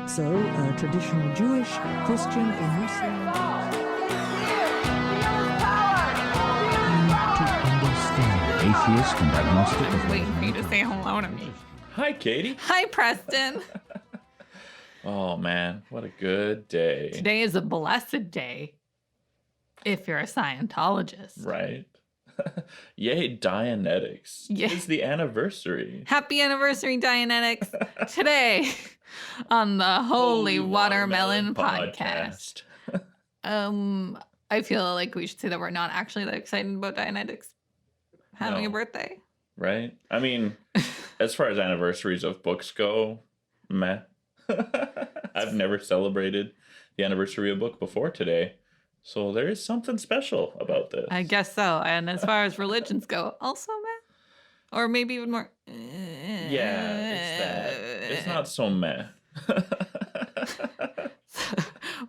So, traditional Jewish, Christian, and Muslim. To understand atheist and agnostic. I was waiting for you to say hello to me. Hi, Katie. Hi, Preston. Oh, man. What a good day. Today is a blessed day if you're a Scientologist. Right. Yay, Dianetics. Yeah. It's the anniversary. Happy anniversary, Dianetics. Today on the Holy Watermelon podcast. I feel like we should say that we're not actually that excited about Dianetics having a birthday. Right? I mean, as far as anniversaries of books go, meh. I've never celebrated the anniversary of a book before today. So there is something special about this. I guess so. And as far as religions go, also meh? Or maybe even more. Yeah, it's that. It's not so meh.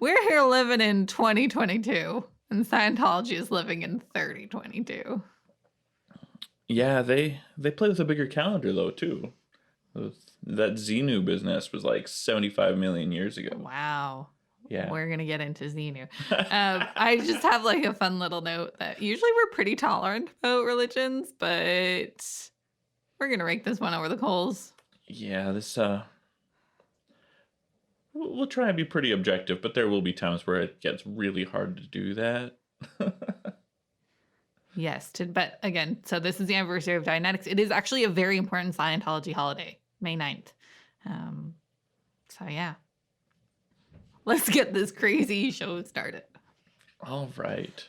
We're here living in 2022, and Scientology is living in 3022. Yeah, they play with a bigger calendar, though, too. That Xenu business was like 75 million years ago. Wow. Yeah. We're going to get into Xenu. I just have like a fun little note that usually we're pretty tolerant about religions, but we're going to rake this one over the coals. Yeah, this, we'll try and be pretty objective, but there will be times where it gets really hard to do that. Yes, but again, so this is the anniversary of Dianetics. It is actually a very important Scientology holiday, May 9th. So yeah. Let's get this crazy show started. All right.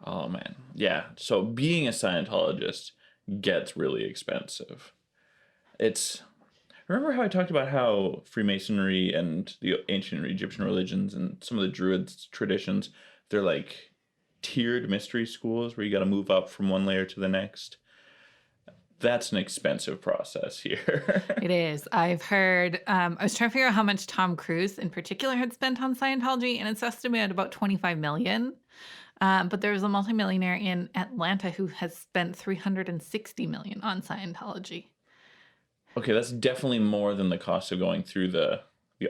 Oh, man. Yeah. So being a Scientologist gets really expensive. Remember how I talked about how Freemasonry and the ancient Egyptian religions and some of the Druids traditions, they're like tiered mystery schools where you got to move up from one layer to the next? That's an expensive process here. It is. I've heard, I was trying to figure out how much Tom Cruise in particular had spent on Scientology, and it's estimated about $25 million. But there's a multimillionaire in Atlanta who has spent $360 million on Scientology. Okay, that's definitely more than the cost of going through the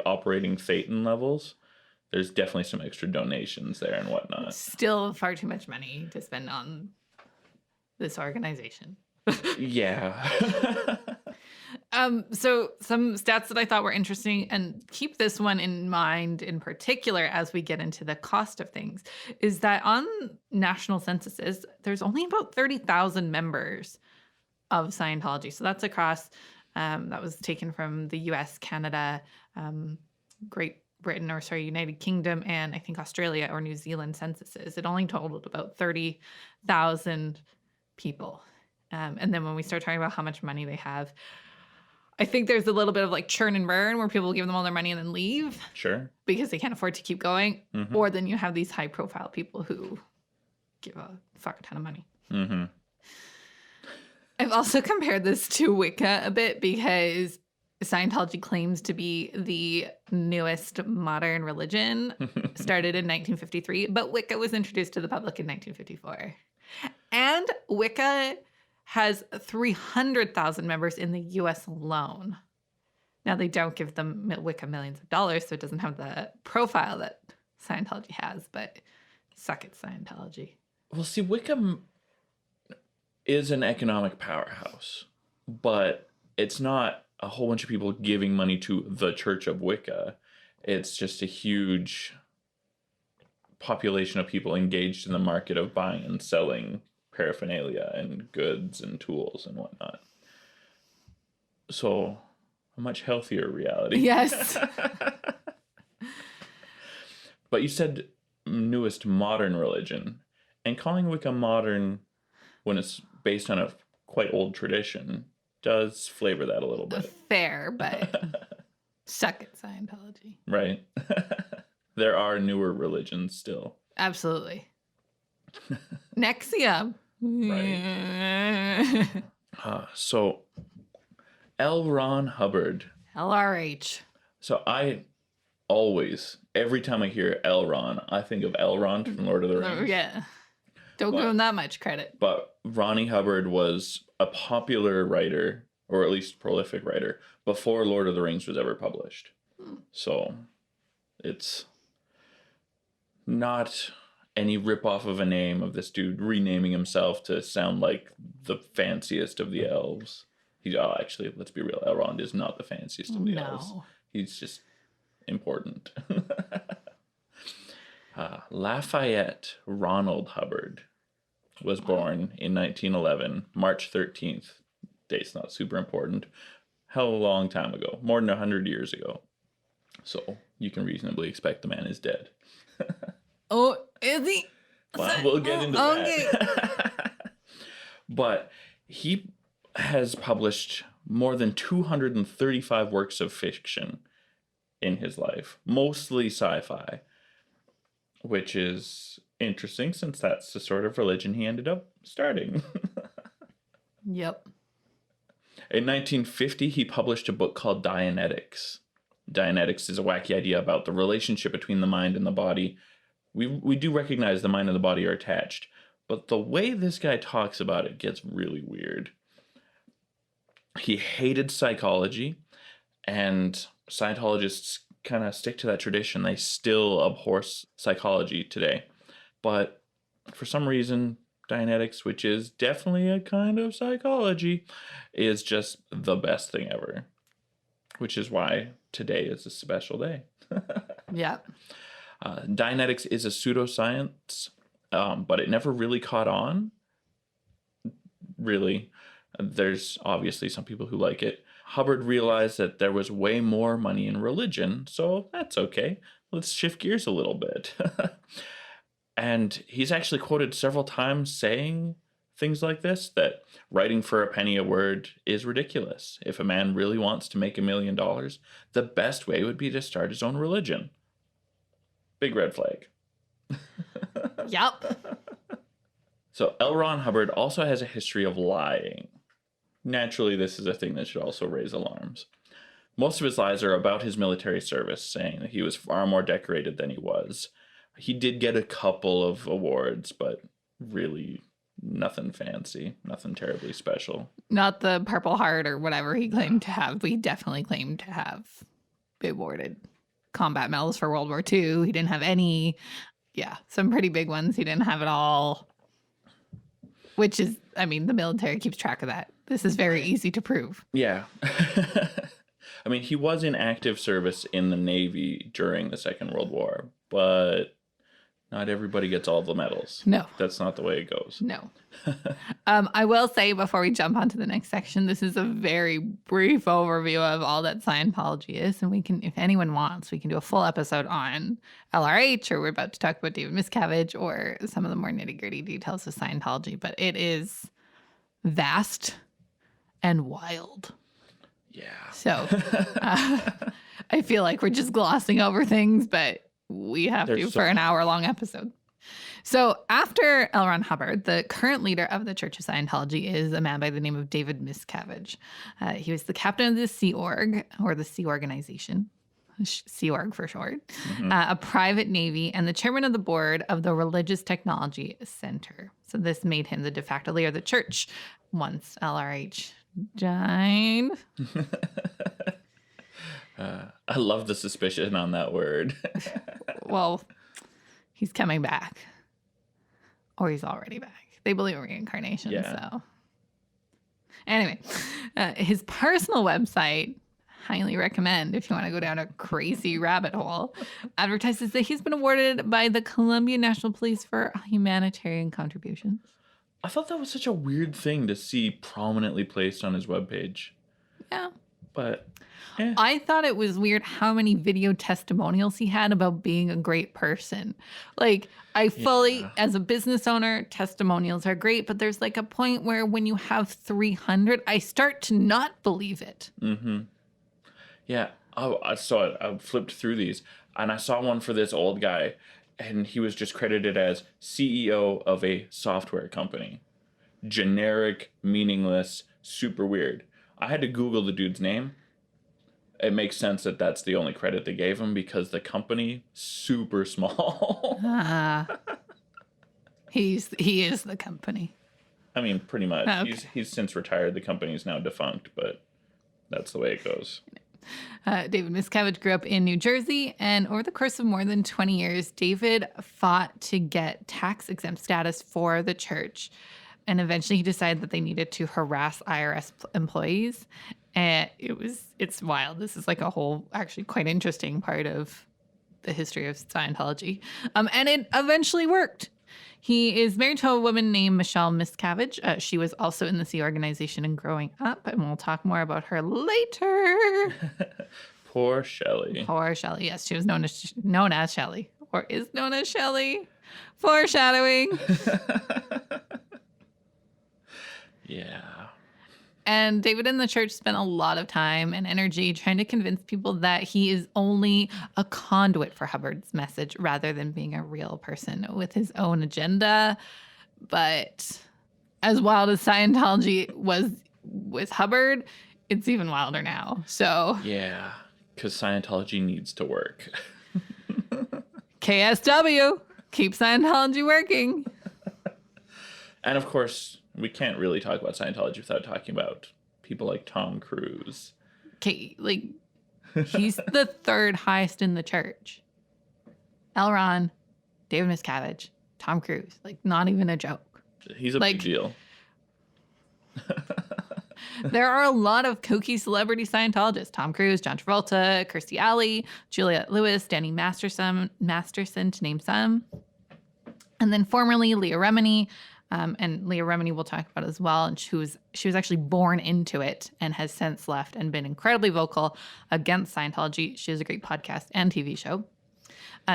operating Thetan levels. There's definitely some extra donations there and whatnot. Still far too much money to spend on this organization. Yeah. So some stats that I thought were interesting, and keep this one in mind in particular as we get into the cost of things, is that on national censuses, there's only about 30,000 members of Scientology. So that's across, that was taken from the US, Canada, United Kingdom, and I think Australia or New Zealand censuses. It only totaled about 30,000 people. And then when we start talking about how much money they have, I think there's a little bit of like churn and burn where people give them all their money and then leave. Sure. Because they can't afford to keep going. Mm-hmm. Or then you have these high profile people who give a fuck ton of money. Mm-hmm. I've also compared this to Wicca a bit because Scientology claims to be the newest modern religion, started in 1953, but Wicca was introduced to the public in 1954. And Wicca has 300,000 members in the US alone. Now, they don't give them Wicca millions of dollars, so it doesn't have the profile that Scientology has, but suck it, Scientology. Well, see, Wicca is an economic powerhouse, but it's not a whole bunch of people giving money to the Church of Wicca. It's just a huge population of people engaged in the market of buying and selling paraphernalia and goods and tools and whatnot. So a much healthier reality. Yes. But you said newest modern religion, and calling Wicca modern when it's based on a quite old tradition does flavor that a little bit. Fair, but suck it, Scientology. Right. There are newer religions still. Absolutely. Nexium. Right. So, L Ron Hubbard. LRH. So I always, every time I hear L Ron, I think of Elrond from Lord of the Rings. Yeah. Don't give him that much credit. But Ronnie Hubbard was a popular writer, or at least prolific writer, before Lord of the Rings was ever published. So it's not any ripoff of a name of this dude renaming himself to sound like the fanciest of the elves. Actually, let's be real. Elrond is not the fanciest of the elves. He's just important. Lafayette Ronald Hubbard was born in 1911, March 13th. Date's not super important. Hell, a long time ago. More than 100 years ago. So you can reasonably expect the man is dead. Oh, is he? Well, we'll get into that. But he has published more than 235 works of fiction in his life, mostly sci-fi, which is interesting since that's the sort of religion he ended up starting. Yep. In 1950, he published a book called Dianetics. Dianetics is a wacky idea about the relationship between the mind and the body. We do recognize the mind and the body are attached, but the way this guy talks about it gets really weird. He hated psychology, and Scientologists kind of stick to that tradition. They still abhor psychology today. But for some reason, Dianetics, which is definitely a kind of psychology, is just the best thing ever. Which is why today is a special day. Yeah. Dianetics is a pseudo-science, but it never really caught on. Really. There's obviously some people who like it. Hubbard realized that there was way more money in religion, so that's okay. Let's shift gears a little bit. And he's actually quoted several times saying things like this, that writing for a penny a word is ridiculous. If a man really wants to make $1 million, the best way would be to start his own religion. Big red flag. Yep. So L Ron Hubbard also has a history of lying. Naturally, this is a thing that should also raise alarms. Most of his lies are about his military service, saying that he was far more decorated than he was. He did get a couple of awards, but really nothing fancy, nothing terribly special. Not the Purple Heart or whatever he claimed to have. We definitely claimed to have awarded combat medals for World War II. He didn't have any. Yeah, some pretty big ones. He didn't have it all. Which is, I mean, the military keeps track of that. This is very easy to prove. Yeah. I mean, he was in active service in the Navy during the Second World War, but not everybody gets all the medals. No. That's not the way it goes. No. I will say before we jump onto the next section, this is a very brief overview of all that Scientology is. And we can, if anyone wants, we can do a full episode on LRH, or we're about to talk about David Miscavige, or some of the more nitty-gritty details of Scientology. But it is vast and wild. Yeah. So I feel like we're just glossing over things, but we have to for an hour-long episode. So after L Ron Hubbard, the current leader of the Church of Scientology is a man by the name of David Miscavige. He was the captain of the Sea Org, or the Sea Organization, Sea Org for short, a private navy, and the chairman of the board of the Religious Technology Center. So this made him the de facto leader of the church once LRH died. I love the suspicion on that word. Well, he's coming back. Or he's already back. They believe in reincarnation, so. Anyway, his personal website, highly recommend if you want to go down a crazy rabbit hole, advertises that he's been awarded by the Columbia National Police for humanitarian contributions. I thought that was such a weird thing to see prominently placed on his webpage. Yeah. But I thought it was weird how many video testimonials he had about being a great person. Like, I fully, as a business owner, testimonials are great, but there's like a point where when you have 300, I start to not believe it. Mm-hmm. Yeah. Oh, I saw it. I flipped through these, and I saw one for this old guy, and he was just credited as CEO of a software company. Generic, meaningless, super weird. I had to Google the dude's name. It makes sense that that's the only credit they gave him because the company, super small. He is the company. I mean, pretty much. Okay. He's since retired. The company is now defunct, but that's the way it goes. David Miscavige grew up in New Jersey, and over the course of more than 20 years, David fought to get tax-exempt status for the church. And eventually he decided that they needed to harass IRS employees. And it's wild. This is like a whole, actually quite interesting part of the history of Scientology. And it eventually worked. He is married to a woman named Shelly Miscavige. She was also in the Sea organization and growing up, and we'll talk more about her later. Poor Shelly. Poor Shelly. Yes, she was known as Shelly, or is known as Shelly. Foreshadowing. Yeah. And David and the church spent a lot of time and energy trying to convince people that he is only a conduit for Hubbard's message rather than being a real person with his own agenda. But as wild as Scientology was with Hubbard, it's even wilder now. So yeah, because Scientology needs to work. KSW, keep Scientology working. And of course, we can't really talk about Scientology without talking about people like Tom Cruise. Okay, like, he's the third highest in the church. L Ron, David Miscavige, Tom Cruise. Like, not even a joke. He's a big deal. There are a lot of kooky celebrity Scientologists. Tom Cruise, John Travolta, Kirstie Alley, Juliette Lewis, Danny Masterson, to name some. And then formerly Leah Remini. And Leah Remini we'll talk about as well. And she was actually born into it and has since left and been incredibly vocal against Scientology. She has a great podcast and TV show.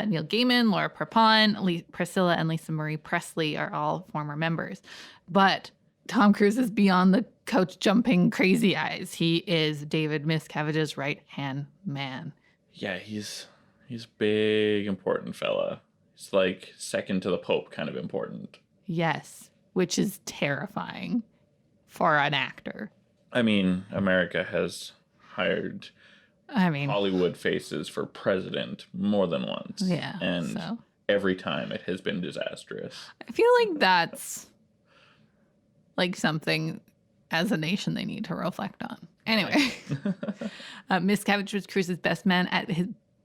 Neil Gaiman, Laura Prepon, Priscilla, and Lisa Marie Presley are all former members. But Tom Cruise is beyond the couch jumping crazy eyes. He is David Miscavige's right-hand man. Yeah, he's big, important fella. He's like second to the Pope kind of important. Yes, which is terrifying for an actor. I mean, America has hired Hollywood faces for president more than once. Yeah. And every time it has been disastrous. I feel like that's like something as a nation they need to reflect on. Anyway, Miscavige was Cruise's best man at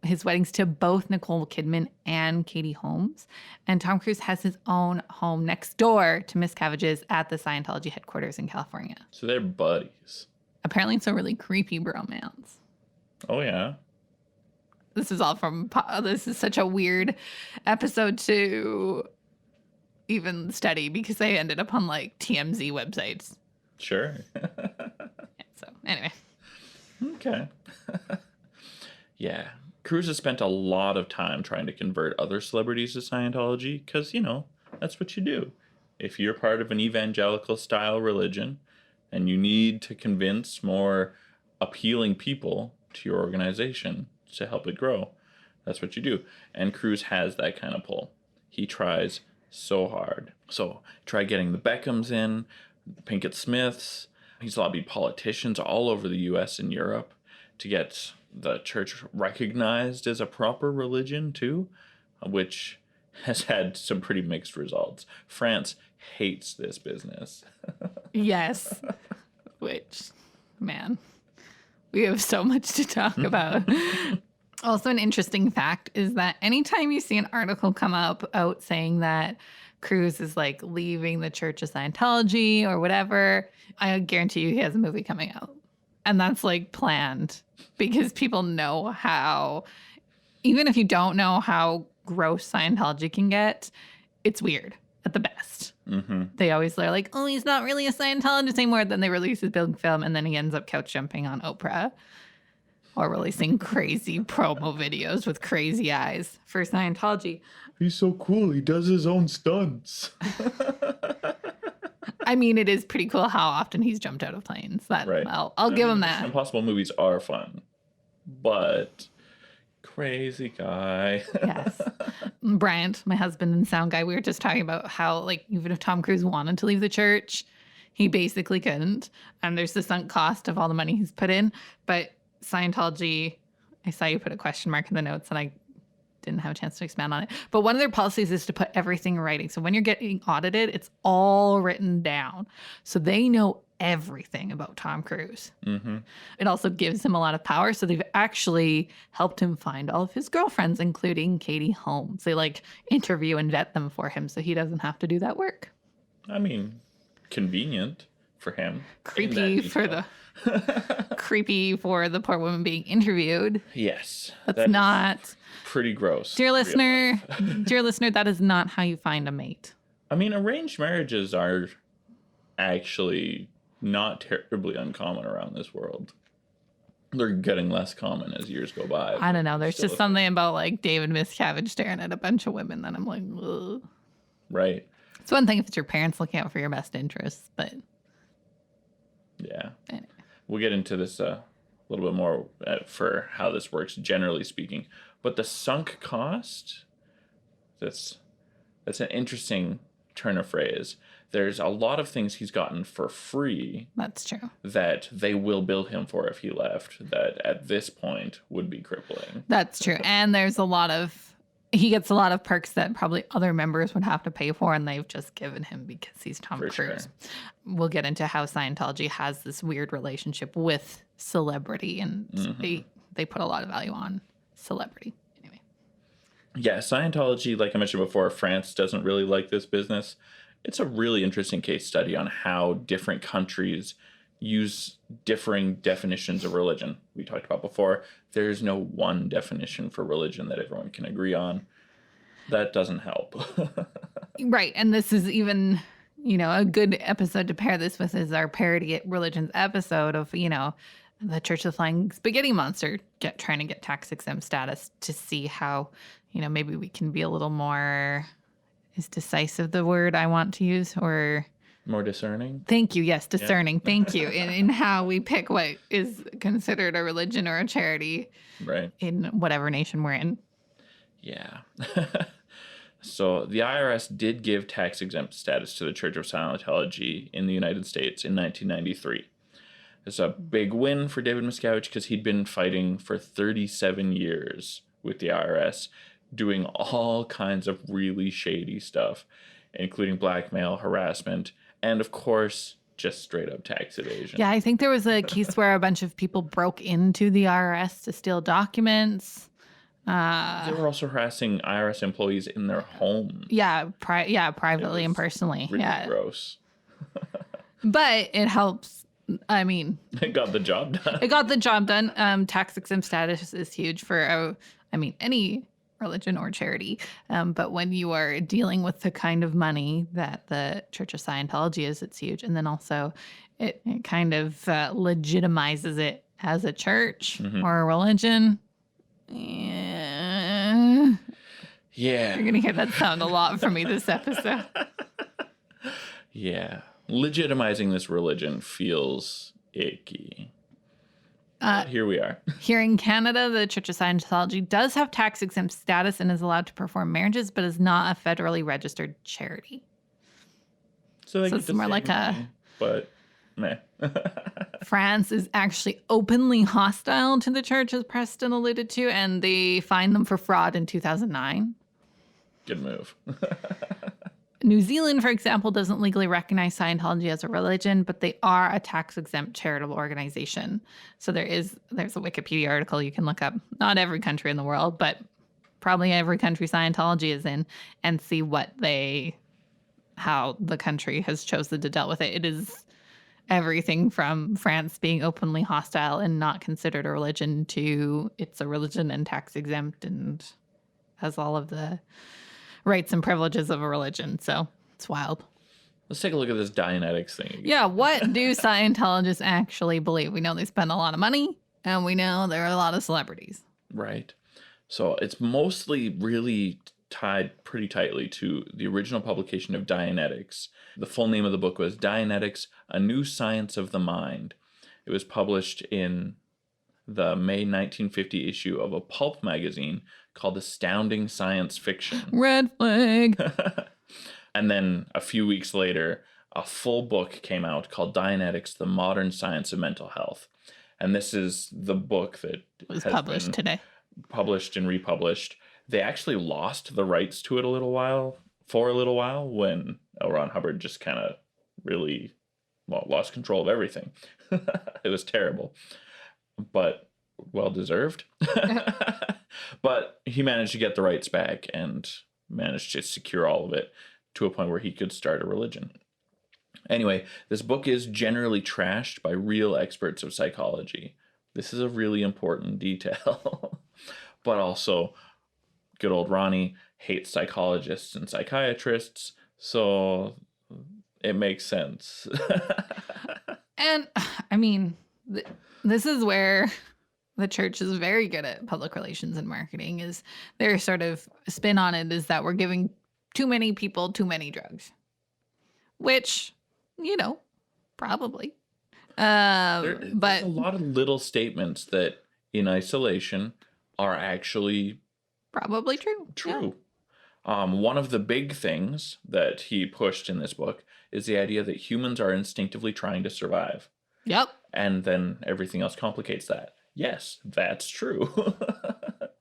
his weddings to both Nicole Kidman and Katie Holmes. And Tom Cruise has his own home next door to Miscavige's at the Scientology headquarters in California. So they're buddies. Apparently it's a really creepy bromance. Oh, yeah. This is such a weird episode to even study because I ended up on like TMZ websites. Sure. So anyway. Okay. Yeah. Cruise has spent a lot of time trying to convert other celebrities to Scientology because, that's what you do. If you're part of an evangelical style religion and you need to convince more appealing people to your organization to help it grow, that's what you do. And Cruise has that kind of pull. He tries so hard. So try getting the Beckhams in, the Pinkett Smiths. He's lobbied politicians all over the U.S. and Europe to get the church recognized as a proper religion too, which has had some pretty mixed results. France hates this business. Yes. Which, man, we have so much to talk about. Also, an interesting fact is that anytime you see an article come out saying that Cruise is like leaving the Church of Scientology or whatever, I guarantee you he has a movie coming out. And that's like planned because people know how, even if you don't know how gross Scientology can get, it's weird at the best. Mm-hmm. They always are like, oh, he's not really a Scientologist anymore. Then they release his big film and then he ends up couch jumping on Oprah or releasing crazy promo videos with crazy eyes for Scientology. He's so cool. He does his own stunts. I mean, it is pretty cool how often he's jumped out of planes. Right. I'll give him that. Impossible movies are fun, but crazy guy. Yes. Bryant, my husband and sound guy, we were just talking about how, like, even if Tom Cruise wanted to leave the church, he basically couldn't. And there's the sunk cost of all the money he's put in. But Scientology, I saw you put a question mark in the notes and I didn't have a chance to expand on it. But one of their policies is to put everything in writing. So when you're getting audited, it's all written down. So they know everything about Tom Cruise. Mm-hmm. It also gives him a lot of power. So they've actually helped him find all of his girlfriends, including Katie Holmes. They like interview and vet them for him so he doesn't have to do that work. I mean, convenient for him. Creepy for the creepy for the poor woman being interviewed. Yes. That's not pretty gross. dear listener, that is not how you find a mate. I mean, arranged marriages are actually not terribly uncommon around this world. They're getting less common as years go by. I don't know. There's just something about like David Miscavige staring at a bunch of women that I'm like, ugh. Right. It's one thing if it's your parents looking out for your best interests, but yeah. Anyway. We'll get into this a little bit more for how this works, generally speaking. But the sunk cost, that's an interesting turn of phrase. There's a lot of things he's gotten for free. That's true. That they will bill him for if he left, that at this point would be crippling. That's true. And there's he gets a lot of perks that probably other members would have to pay for, and they've just given him because he's Tom Cruise. Sure. We'll get into how Scientology has this weird relationship with celebrity, and they put a lot of value on celebrity. Anyway. Yeah, Scientology, like I mentioned before, France doesn't really like this business. It's a really interesting case study on how different countries use differing definitions of religion. We talked about before, there's no one definition for religion that everyone can agree on. That doesn't help. Right. And this is even, a good episode to pair this with is our parody religions episode of, the Church of the Flying Spaghetti Monster trying to get tax exempt status to see how, maybe we can be a little more, is decisive the word I want to use, or more discerning? Thank you. Yes, discerning. Yeah. Thank you. In how we pick what is considered a religion or a charity, right, in whatever nation we're in. Yeah. So the IRS did give tax-exempt status to the Church of Scientology in the United States in 1993. It's a big win for David Miscavige because he'd been fighting for 37 years with the IRS, doing all kinds of really shady stuff, including blackmail, harassment, and of course, just straight up tax evasion. Yeah, I think there was a case where a bunch of people broke into the IRS to steal documents. They were also harassing IRS employees in their homes. Yeah, privately and personally. Really yeah, gross. But it helps. I mean, it got the job done. It got the job done. Tax exempt status is huge for, any religion or charity. But when you are dealing with the kind of money that the Church of Scientology is, it's huge. And then also it kind of legitimizes it as a church or a religion. Yeah. You're going to hear that sound a lot from me this episode. Yeah. Legitimizing this religion feels icky. Here we are. Here in Canada, the Church of Scientology does have tax exempt status and is allowed to perform marriages, but is not a federally registered charity. So it's more like money, but meh. France is actually openly hostile to the church, as Preston alluded to, and they fined them for fraud in 2009. Good move. New Zealand, for example, doesn't legally recognize Scientology as a religion, but they are a tax-exempt charitable organization. So there's a Wikipedia article you can look up. Not every country in the world, but probably every country Scientology is in, and see how the country has chosen to deal with it. It is everything from France being openly hostile and not considered a religion to it's a religion and tax-exempt and has all of the rights and privileges of a religion. So it's wild. Let's take a look at this Dianetics thing again. Yeah, what do Scientologists actually believe? We know they spend a lot of money, and we know there are a lot of celebrities. Right. So it's mostly really tied pretty tightly to the original publication of Dianetics. The full name of the book was Dianetics, A New Science of the Mind. It was published in the May 1950 issue of a pulp magazine called Astounding Science Fiction. Red flag. And then a few weeks later, a full book came out called Dianetics, The Modern Science of Mental Health. And this is the book that was published today. Published and republished. They actually lost the rights to it for a little while, when L Ron Hubbard just kind of really lost control of everything. It was terrible, but well deserved. But he managed to get the rights back and managed to secure all of it to a point where he could start a religion. Anyway, this book is generally trashed by real experts of psychology. This is a really important detail. But also, good old Ronnie hates psychologists and psychiatrists, so it makes sense. And I mean, this is where the church is very good at public relations and marketing. Is their sort of spin on it is that we're giving too many people too many drugs, which, probably. There's a lot of little statements that in isolation are actually probably true. True. Yeah. One of the big things that he pushed in this book is the idea that humans are instinctively trying to survive. Yep. And then everything else complicates that. Yes, that's true.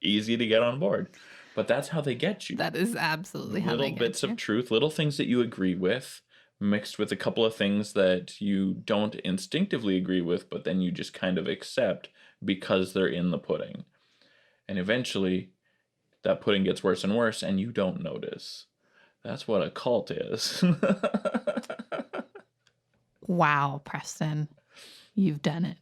Easy to get on board. But that's how they get you. That is absolutely how they get you. Little bits of truth, little things that you agree with, mixed with a couple of things that you don't instinctively agree with, but then you just kind of accept because they're in the pudding. And eventually, that pudding gets worse and worse, and you don't notice. That's what a cult is. Wow, Preston. You've done it.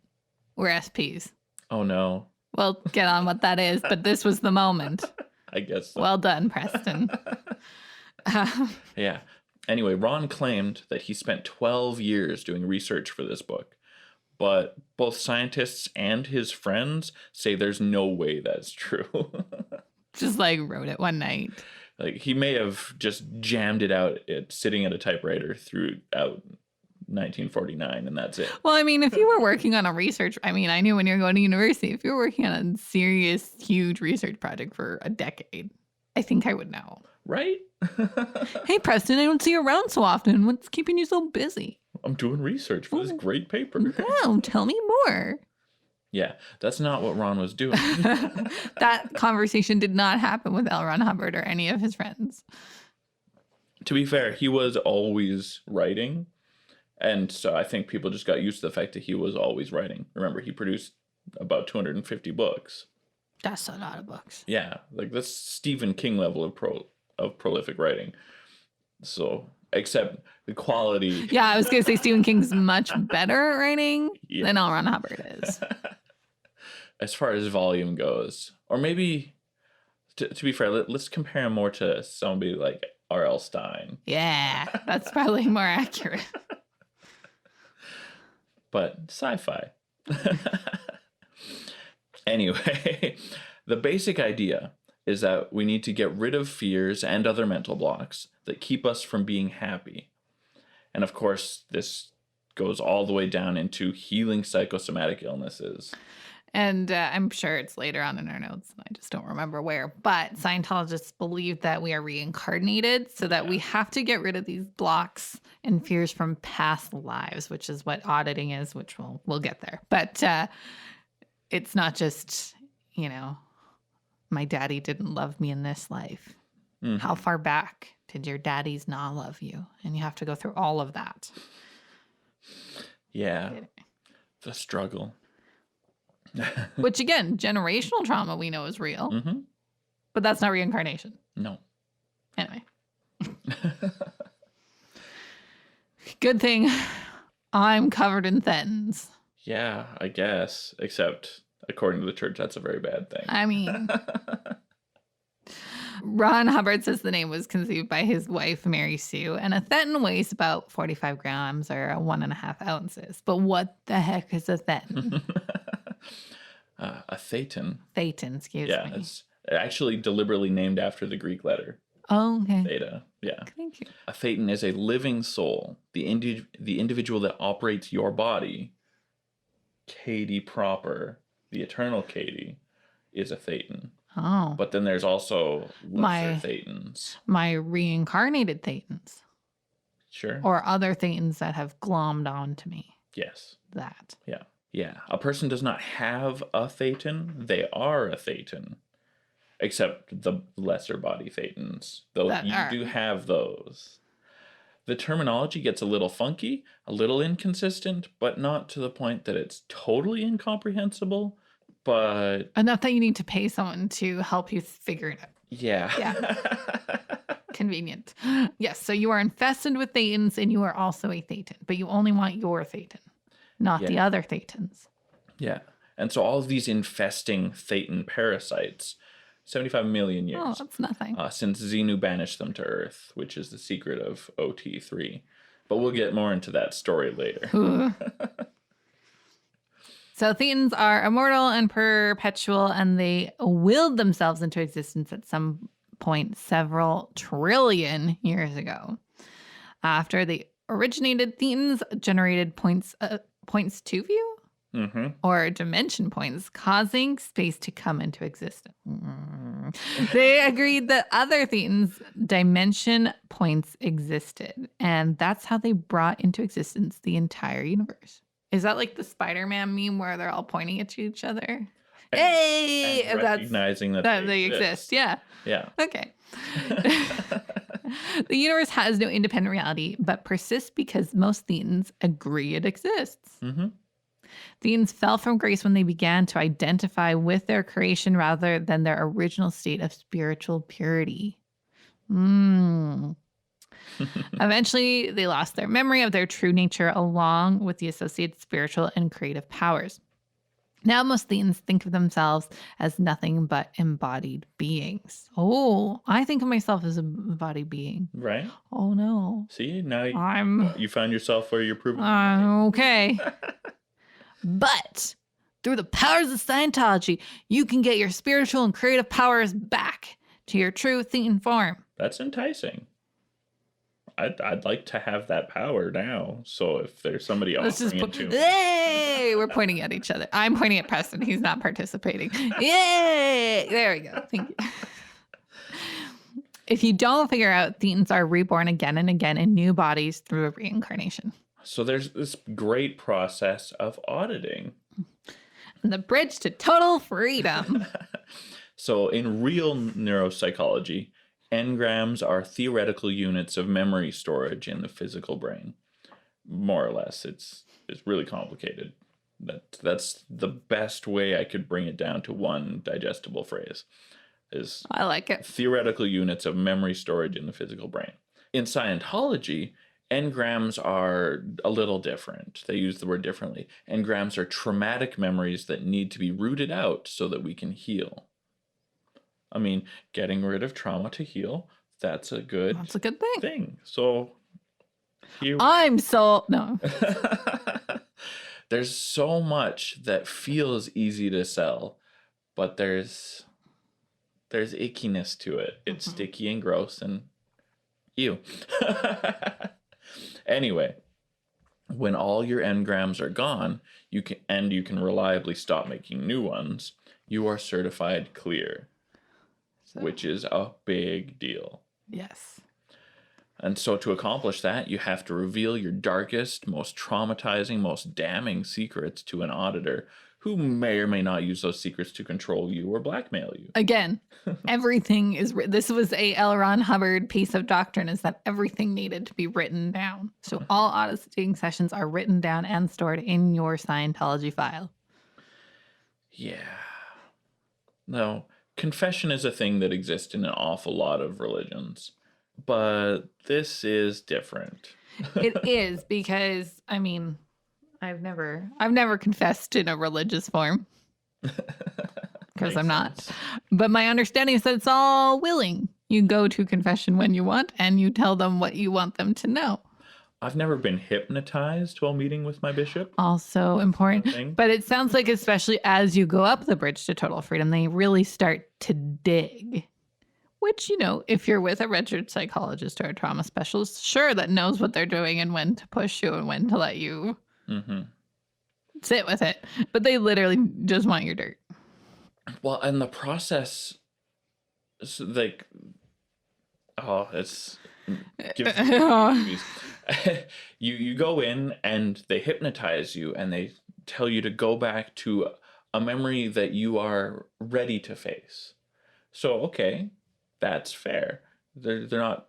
We're SPs. Oh, no. Well, get on what that is, but this was the moment. I guess so. Well done, Preston. Yeah. Anyway, Ron claimed that he spent 12 years doing research for this book, but both scientists and his friends say there's no way that's true. Just wrote it one night. He may have just jammed it out sitting at a typewriter throughout 1949, and that's it. Well, I mean, if you were working on a research, I knew when you were going to university, if you were working on a serious, huge research project for a decade, I think I would know. Right? Hey, Preston, I don't see you around so often. What's keeping you so busy? I'm doing research for this great paper. No, tell me more. Yeah, that's not what Ron was doing. That conversation did not happen with L Ron Hubbard or any of his friends. To be fair, he was always writing. And so I think people just got used to the fact that he was always writing. Remember, he produced about 250 books. That's a lot of books. Yeah, that's Stephen King level of prolific writing. So, except the quality. Yeah, I was going to say Stephen King's much better at writing than L Ron Hubbard is. As far as volume goes. Or maybe, to be fair, let's compare him more to somebody like R.L. Stine. Yeah, that's probably more accurate. But sci-fi. Anyway, the basic idea is that we need to get rid of fears and other mental blocks that keep us from being happy. And of course, this goes all the way down into healing psychosomatic illnesses. And I'm sure it's later on in our notes, and I just don't remember where. But Scientologists believe that we are reincarnated, so that we have to get rid of these blocks and fears from past lives, which is what auditing is, which we'll get there. But it's not just, my daddy didn't love me in this life. Mm-hmm. How far back did your daddies not love you? And you have to go through all of that. Yeah, the struggle. Which, again, generational trauma we know is real. Mm-hmm. But that's not reincarnation. No. Anyway. Good thing I'm covered in thetans. Yeah, I guess. Except, according to the church, that's a very bad thing. I mean, Ron Hubbard says the name was conceived by his wife, Mary Sue, and a thetan weighs about 45 grams or 1.5 ounces. But what the heck is a thetan? A thetan. Thetan, excuse me. Yeah, it's actually deliberately named after the Greek letter. Oh, okay. Theta, yeah. Thank you. A thetan is a living soul, the individual that operates your body. Katie proper, the eternal Katie, is a thetan. Oh. But then there's also lesser thetans. My reincarnated thetans. Sure. Or other thetans that have glommed onto me. Yes. That. Yeah. Yeah. A person does not have a thetan. They are a thetan. Except the lesser body thetans. Though you do have those. The terminology gets a little funky, a little inconsistent, but not to the point that it's totally incomprehensible. But Enough that you need to pay someone to help you figure it out. yeah. Convenient. Yes, so you are infested with thetans and you are also a thetan, but you only want your thetan, not the other thetans. Yeah. And so all of these infesting thetan parasites, 75 million years. Oh, that's nothing. Since Xenu banished them to Earth, which is the secret of OT3. But we'll get more into that story later. So thetans are immortal and perpetual, and they willed themselves into existence at some point several trillion years ago. After they originated, thetans generated points to view or dimension points, causing space to come into existence. They agreed that other thetans dimension points existed, and that's how they brought into existence the entire universe. Is that like the Spider-Man meme where they're all pointing at each other? Hey! And recognizing that they exist. Yeah. Yeah. Okay. The universe has no independent reality, but persists because most thetans agree it exists. Thetans fell from grace when they began to identify with their creation rather than their original state of spiritual purity. Eventually, they lost their memory of their true nature along with the associated spiritual and creative powers. Now, most thetans think of themselves as nothing but embodied beings. Oh, I think of myself as an embodied being. Right? Oh, no. See, now you found yourself where you're proving. Okay. But through the powers of Scientology, you can get your spiritual and creative powers back to your true thetan form. That's enticing. I'd like to have that power now. So if there's somebody else, hey, we're pointing at each other. I'm pointing at Preston. He's not participating. Yay! There we go. Thank you. If you don't figure out, thetans are reborn again and again in new bodies through a reincarnation. So there's this great process of auditing. The bridge to total freedom. So in real neuropsychology, engrams are theoretical units of memory storage in the physical brain. More or less, it's really complicated. That's the best way I could bring it down to one digestible phrase. I like it. Theoretical units of memory storage in the physical brain. In Scientology, engrams are a little different. They use the word differently. Engrams are traumatic memories that need to be rooted out so that we can heal. I mean, getting rid of trauma to heal, that's a good thing. So no. There's so much that feels easy to sell, but there's ickiness to it. It's sticky and gross and ew. Anyway, when all your engrams are gone, you can reliably stop making new ones, you are certified clear. Which is a big deal. Yes. And so to accomplish that, you have to reveal your darkest, most traumatizing, most damning secrets to an auditor who may or may not use those secrets to control you or blackmail you. Again, everything is this was a L Ron Hubbard piece of doctrine, is that everything needed to be written down. So all auditing sessions are written down and stored in your Scientology file. Yeah. No. Confession is a thing that exists in an awful lot of religions, but this is different. It is because, I mean, I've never confessed in a religious form because I'm not. But my understanding is that it's all willing. You go to confession when you want and you tell them what you want them to know. I've never been hypnotized while meeting with my bishop. Also important. But it sounds like especially as you go up the bridge to total freedom, they really start to dig. Which, if you're with a registered psychologist or a trauma specialist, sure, that knows what they're doing and when to push you and when to let you sit with it. But they literally just want your dirt. Well, and the process, it's like, it's... you go in and they hypnotize you and they tell you to go back to a memory that you are ready to face. So, okay, that's fair. They're not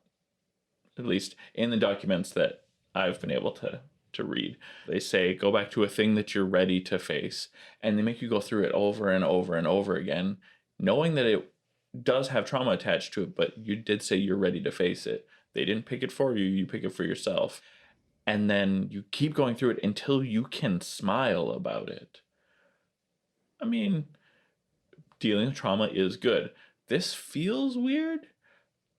at least in the documents that I've been able to read. They say, go back to a thing that you're ready to face. And they make you go through it over and over and over again, knowing that it does have trauma attached to it, but you did say you're ready to face it. They didn't pick it for you, you pick it for yourself. And then you keep going through it until you can smile about it. I mean, dealing with trauma is good. This feels weird,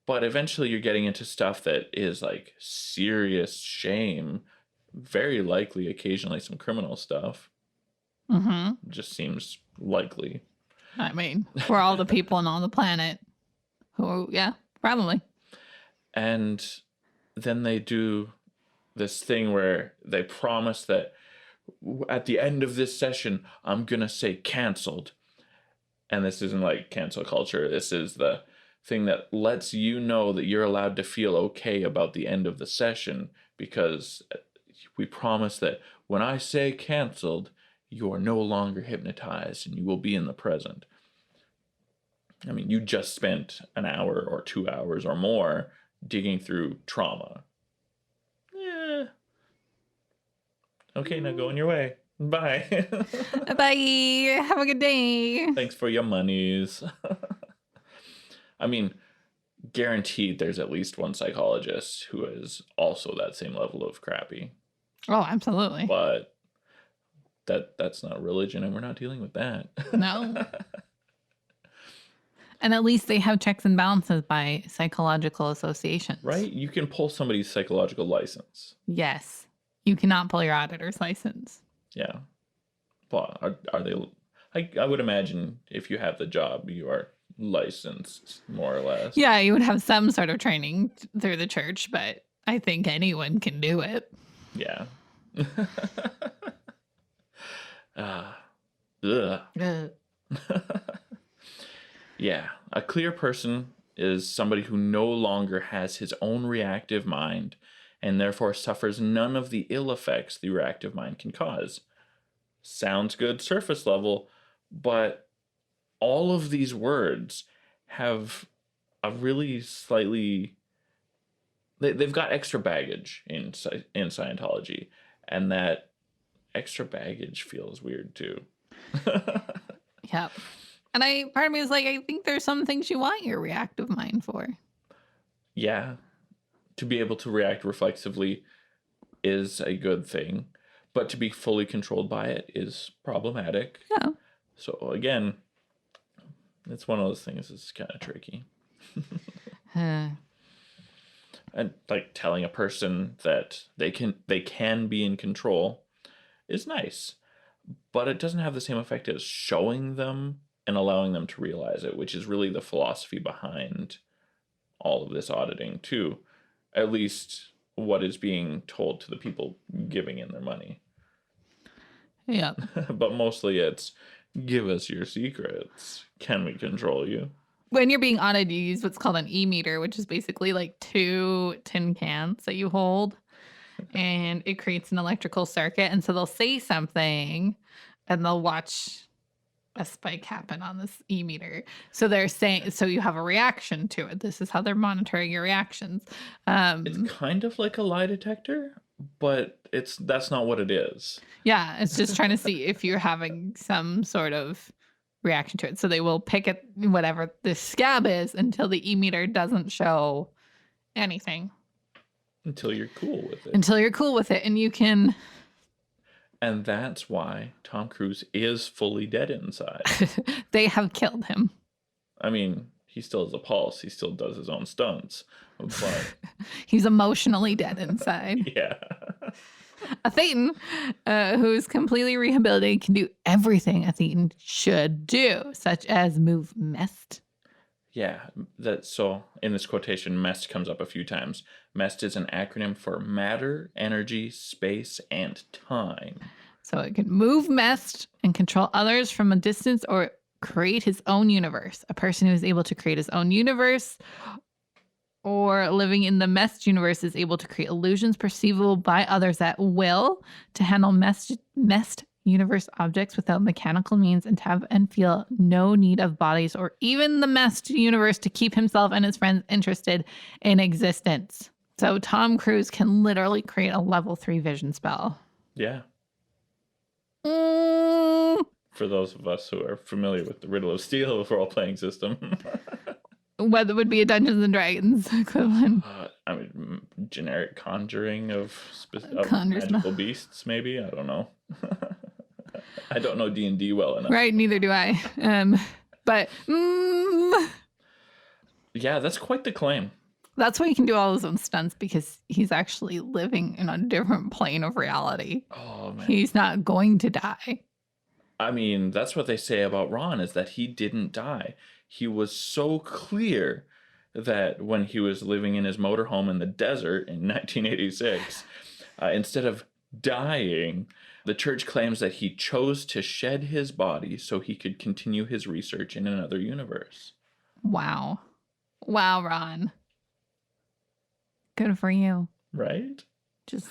but eventually you're getting into stuff that is like serious shame, very likely occasionally some criminal stuff. Mm-hmm. Just seems likely. I mean, for all the people on the planet who, yeah, probably. And then they do this thing where they promise that at the end of this session, I'm going to say canceled. And this isn't like cancel culture. This is the thing that lets you know that you're allowed to feel okay about the end of the session, because we promise that when I say canceled, you are no longer hypnotized and you will be in the present. I mean, you just spent an hour or 2 hours or more digging through trauma. Okay, now go on your way. Bye. Bye. Have a good day. Thanks for your monies. I mean, guaranteed there's at least one psychologist who is also that same level of crappy. Oh, absolutely. But that's not religion, and we're not dealing with that. No. And at least they have checks and balances by psychological associations. Right? You can pull somebody's psychological license. Yes. You cannot pull your auditor's license. Yeah. Well, are they... I would imagine if you have the job, you are licensed, more or less. Yeah, you would have some sort of training through the church, but I think anyone can do it. Yeah. Ugh. Yeah. A clear person is somebody who no longer has his own reactive mind and therefore suffers none of the ill effects the reactive mind can cause. Sounds good surface level, but all of these words have a really slightly... They've got extra baggage in Scientology, and that extra baggage feels weird too. Yep. And part of me is like, I think there's some things you want your reactive mind for. Yeah. To be able to react reflexively is a good thing, but to be fully controlled by it is problematic. Yeah. So again, it's one of those things that's kind of tricky. And like telling a person that they can be in control is nice, but it doesn't have the same effect as showing them and allowing them to realize it, which is really the philosophy behind all of this auditing too. At least what is being told to the people giving in their money. Yeah. But mostly it's, give us your secrets. Can we control you? When you're being audited, you use what's called an e-meter, which is basically like 2 tin cans that you hold, and it creates an electrical circuit. And so they'll say something and they'll watch a spike happen on this e-meter. So they're saying, so you have a reaction to it. This is how they're monitoring your reactions. It's kind of like a lie detector, but that's not what it is. Yeah, it's just trying to see if you're having some sort of reaction to it. So they will pick at whatever the scab is until the e-meter doesn't show anything. Until you're cool with it. Until you're cool with it, and you can... And that's why Tom Cruise is fully dead inside. They have killed him. I mean, he still has a pulse. He still does his own stunts. But He's emotionally dead inside. yeah. A thetan who's completely rehabilitated can do everything a thetan should do, such as move MEST. Yeah, so in this quotation, MEST comes up a few times. MEST is an acronym for matter, energy, space, and time. So it can move MEST and control others from a distance or create his own universe. A person who is able to create his own universe or living in the MEST universe is able to create illusions perceivable by others at will, to handle MEST universe objects without mechanical means, and to have and feel no need of bodies or even the MEST universe to keep himself and his friends interested in existence. So Tom Cruise can literally create a level 3 vision spell. Yeah. Mm. For those of us who are familiar with the Riddle of Steel role-playing system. What would be a Dungeons and Dragons equivalent? I mean, generic conjuring of Conjure magical spell. beasts, maybe? I don't know. I don't know D&D well enough. Right, neither do I. But Yeah, that's quite the claim. that's why he can do all his own stunts, because he's actually living in a different plane of reality. Oh, man. He's not going to die. I mean, that's what they say about Ron, is that he didn't die. He was so clear that when he was living in his motorhome in the desert in 1986, instead of dying, the church claims that he chose to shed his body so he could continue his research in another universe. Wow. Wow, Ron. Good for you. Right? Just...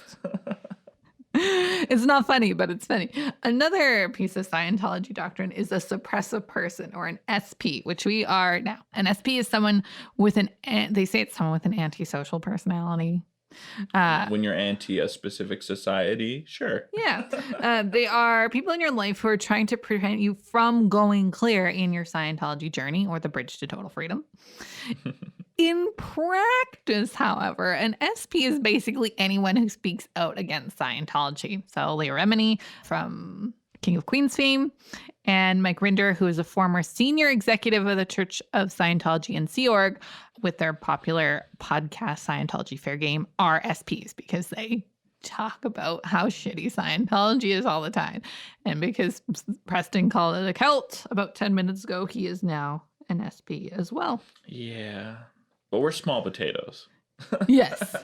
It's not funny, but it's funny. Another piece of Scientology doctrine is a suppressive person, or an SP, which we are now. An SP is someone with they say it's someone with an antisocial personality. When you're anti a specific society, sure. Yeah. They are people in your life who are trying to prevent you from going clear in your Scientology journey, or the bridge to total freedom. In practice, however, an SP is basically anyone who speaks out against Scientology. So Leah Remini from King of Queens fame, and Mike Rinder, who is a former senior executive of the Church of Scientology and Sea Org, with their popular podcast Scientology Fair Game, are SPs because they talk about how shitty Scientology is all the time. And because Preston called it a cult about 10 minutes ago, he is now an SP as well. Yeah. But we're small potatoes. Yes.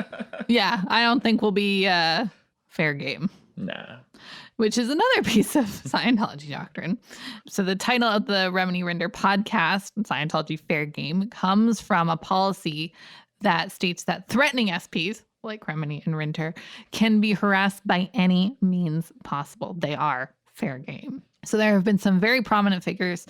Yeah. I don't think we'll be fair game. Nah. Which is another piece of Scientology doctrine. So the title of the Remini Rinder podcast, Scientology Fair Game, comes from a policy that states that threatening SPs, like Remini and Rinder, can be harassed by any means possible. They are fair game. So there have been some very prominent figures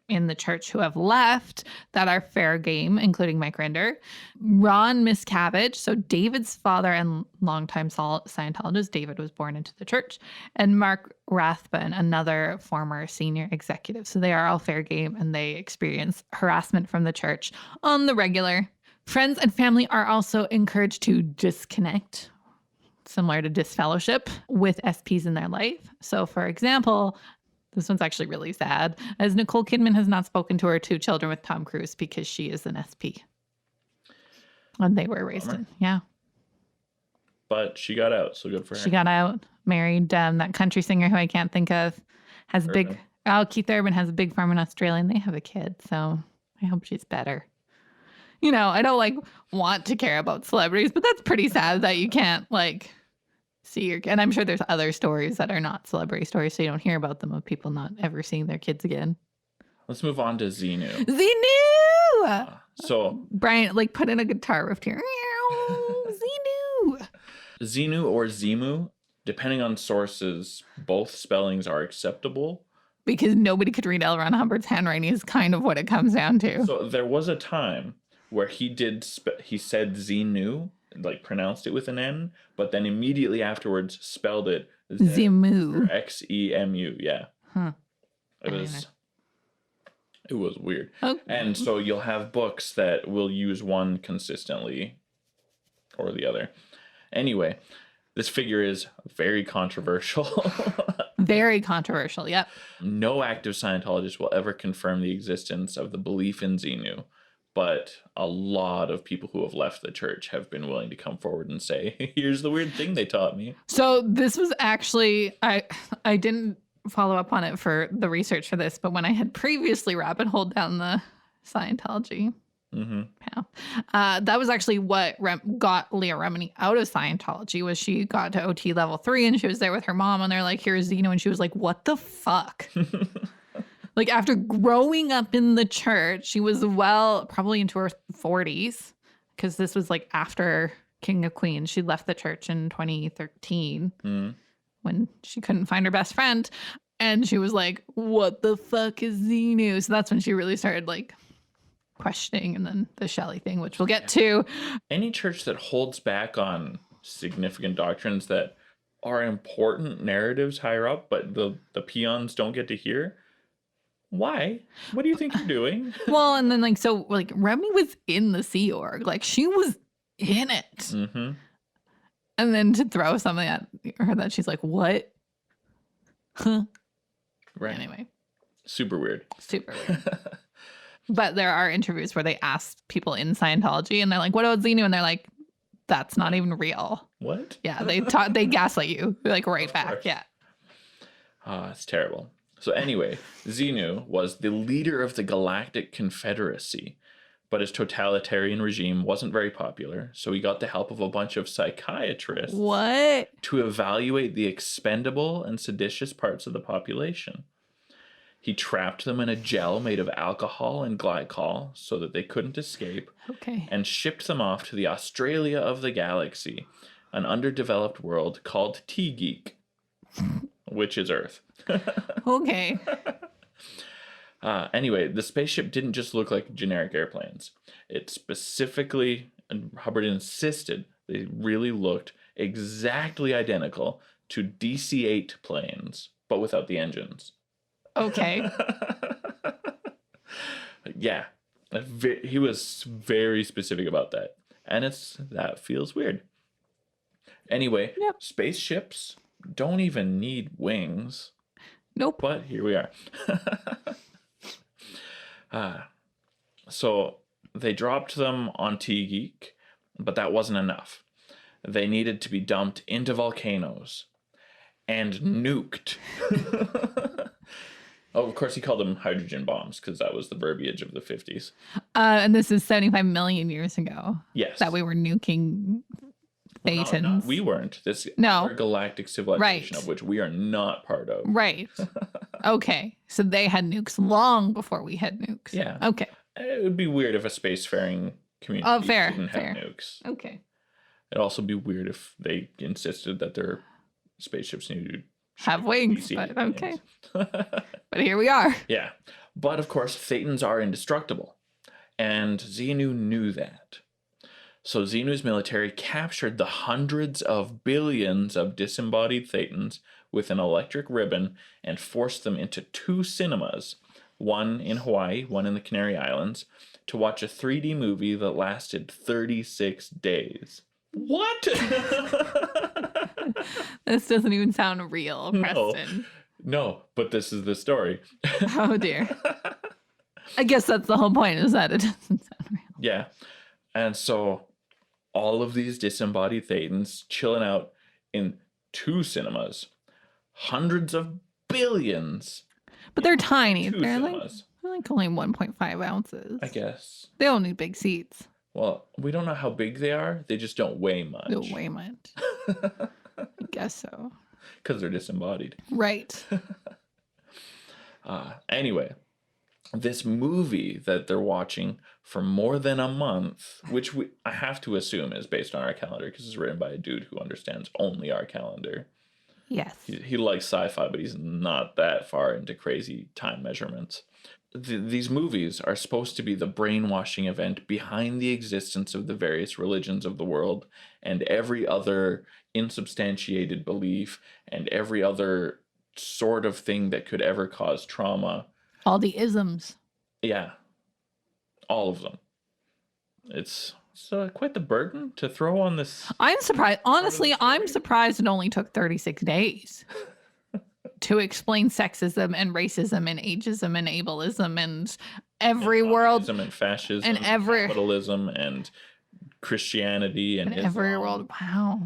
in the church who have left that are fair game, including Mike Rinder, Ron Miscavige, so David's father and longtime Scientologist. David was born into the church, and Mark Rathbun, another former senior executive. So they are all fair game, and they experience harassment from the church on the regular. Friends and family are also encouraged to disconnect, similar to disfellowship, with SPs in their life. So, for example, this one's actually really sad, as Nicole Kidman has not spoken to her 2 children with Tom Cruise because she is an SP. And they were raised in, yeah. But she got out, so good for her. She got out, married that country singer who I can't think of, has Urban. Keith Urban has a big farm in Australia, and they have a kid, so I hope she's better. You know, I don't want to care about celebrities, but that's pretty sad that you can't see your kid. And I'm sure there's other stories that are not celebrity stories, so you don't hear about them, of people not ever seeing their kids again. Let's move on to Xenu. Xenu! So Brian, put in a guitar riff here. Xenu! Xenu or Xemu, depending on sources, both spellings are acceptable. Because nobody could read L Ron Hubbard's handwriting is kind of what it comes down to. So there was a time where he said Xenu, pronounced it with an N, but then immediately afterwards spelled it Xemu. Xemu, yeah. Huh. It was weird. Okay. And so you'll have books that will use one consistently or the other. Anyway, this figure is very controversial. Very controversial, yep. No active Scientologist will ever confirm the existence of the belief in Xenu. But a lot of people who have left the church have been willing to come forward and say, here's the weird thing they taught me. So this was actually, I didn't follow up on it for the research for this, but when I had previously rabbit holed down the Scientology path, that was actually what got Leah Remini out of Scientology. Was she got to OT level 3 and she was there with her mom, and they're like, here's Xenu, and she was like, what the fuck? After growing up in the church, she was probably into her 40s, because this was after King of Queens. She left the church in 2013 when she couldn't find her best friend. And she was like, what the fuck is Xenu? So that's when she really started questioning, and then the Shelley thing, which we'll get to. Any church that holds back on significant doctrines that are important narratives higher up, but the peons don't get to hear. Why? What do you think you're doing? Well, and then Remy was in the Sea Org. Like, she was in it. Mm-hmm. And then to throw something at her that she's like, what? Huh. Right. Anyway. Super weird. Super weird. But there are interviews where they ask people in Scientology and they're like, what about Xenu? And they're like, that's not even real. What? Yeah, they gaslight you like right back. Course. Yeah. It's terrible. So anyway, Xenu was the leader of the Galactic Confederacy, but his totalitarian regime wasn't very popular, so he got the help of a bunch of psychiatrists What? to evaluate the expendable and seditious parts of the population. He trapped them in a gel made of alcohol and glycol so that they couldn't escape, Okay. and shipped them off to the Australia of the galaxy, an underdeveloped world called T-Geek, which is Earth. Okay. Anyway, the spaceship didn't just look like generic airplanes. It specifically, and Hubbard insisted, they really looked exactly identical to DC-8 planes, but without the engines. Okay. Yeah, he was very specific about that, and that feels weird. Anyway, Yep. Spaceships don't even need wings, Nope. but here we are. So they dropped them on T-Geek, but that wasn't enough. They needed to be dumped into volcanoes and nuked. Oh, of course, he called them hydrogen bombs because that was the verbiage of the 50s. And this is 75 million years ago. Yes. That we were nuking thetans. No, we weren't. This No. our galactic civilization, Right. of which we are not part of. Right. Okay. So they had nukes long before we had nukes. Yeah. Okay. It would be weird if a spacefaring community didn't have nukes. Okay. It'd also be weird if they insisted that their spaceships needed to Have wings, DC-8 but okay. planes. But here we are. Yeah. But of course, thetans are indestructible. And Xenu knew that. So Xenu's military captured the hundreds of billions of disembodied thetans with an electric ribbon and forced them into 2 cinemas, one in Hawaii, one in the Canary Islands, to watch a 3D movie that lasted 36 days. What? This doesn't even sound real, Preston. No, but this is the story. Oh, dear. I guess that's the whole point, is that it doesn't sound real. Yeah. And so all of these disembodied thetans chilling out in 2 cinemas, hundreds of billions. But they're tiny. 2 They're cinemas, like only 1.5 ounces. I guess. They don't need big seats. Well, we don't know how big they are. They just don't weigh much. They don't weigh much. I guess so. Because they're disembodied. Right. Anyway, this movie that they're watching for more than a month, which I have to assume is based on our calendar because it's written by a dude who understands only our calendar. Yes. He likes sci-fi, but he's not that far into crazy time measurements. These movies are supposed to be the brainwashing event behind the existence of the various religions of the world and every other insubstantiated belief and every other sort of thing that could ever cause trauma. All the isms. Yeah. All of them. It's quite the burden to throw on this. I'm surprised. Honestly, I'm surprised it only took 36 days to explain sexism and racism and ageism and ableism and every world and fascism and every capitalism and Christianity and every world. Wow,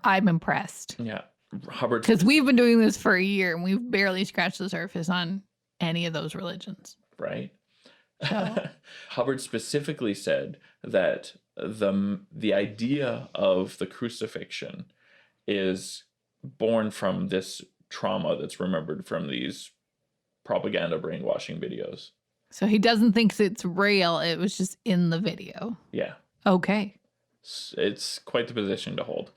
I'm impressed. Yeah, Hubbard. Because we've been doing this for a year and we've barely scratched the surface on any of those religions. Right. So. Hubbard specifically said that the idea of the crucifixion is born from this trauma that's remembered from these propaganda brainwashing videos. So he doesn't think it's real. It was just in the video. Yeah. Okay. It's quite the position to hold.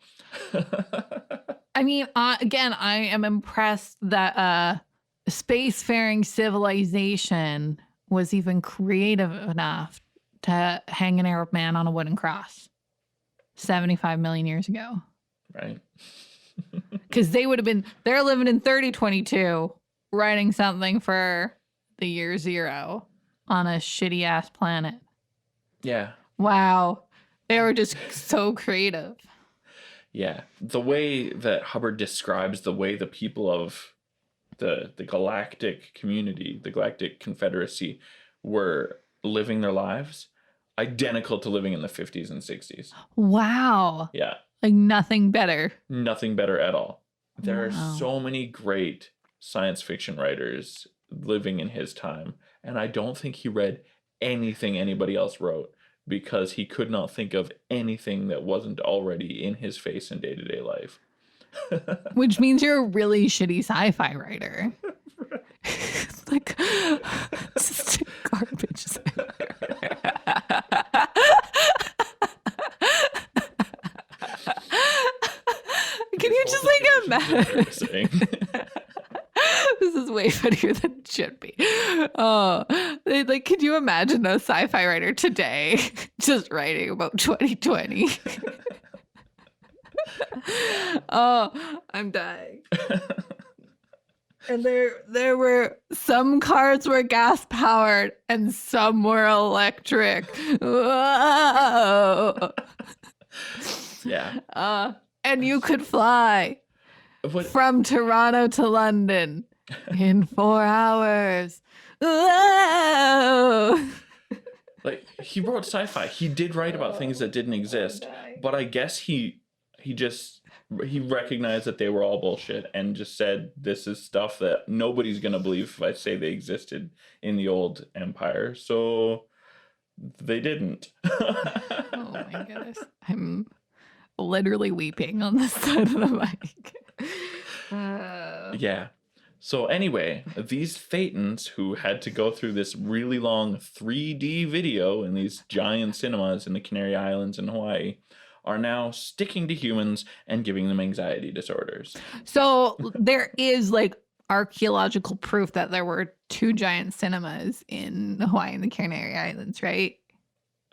I mean, again, I am impressed that spacefaring civilization was even creative enough to hang an Arab man on a wooden cross 75 million years ago. Right. Because they're living in 3022, writing something for the year 0 on a shitty ass planet. Yeah. Wow. They were just so creative. Yeah. The way that Hubbard describes the way the people of the galactic community, the galactic confederacy, were living their lives, identical to living in the 50s and 60s. Wow. Yeah. Like nothing better. Nothing better at all. There Wow. are so many great science fiction writers living in his time, and I don't think he read anything anybody else wrote because he could not think of anything that wasn't already in his face in day-to-day life. Which means you're a really shitty sci-fi writer. It's like just garbage. Can you just like imagine? This is way funnier than it should be. Oh, like, could you imagine a sci-fi writer today just writing about 2020? Oh, I'm dying. And there were some cars were gas powered and some were electric. Whoa. Yeah. And you could fly from Toronto to London in 4 hours. Whoa. Like, he wrote sci-fi. He did write about things that didn't exist, but I guess he recognized that they were all bullshit and just said, this is stuff that nobody's going to believe if I say they existed in the old empire. So they didn't. Oh my goodness. I'm literally weeping on this side of the mic. Yeah. So anyway, these thetans who had to go through this really long 3D video in these giant cinemas in the Canary Islands in Hawaii are now sticking to humans and giving them anxiety disorders. So there is like archaeological proof that there were 2 giant cinemas in Hawaii and the Canary Islands, right?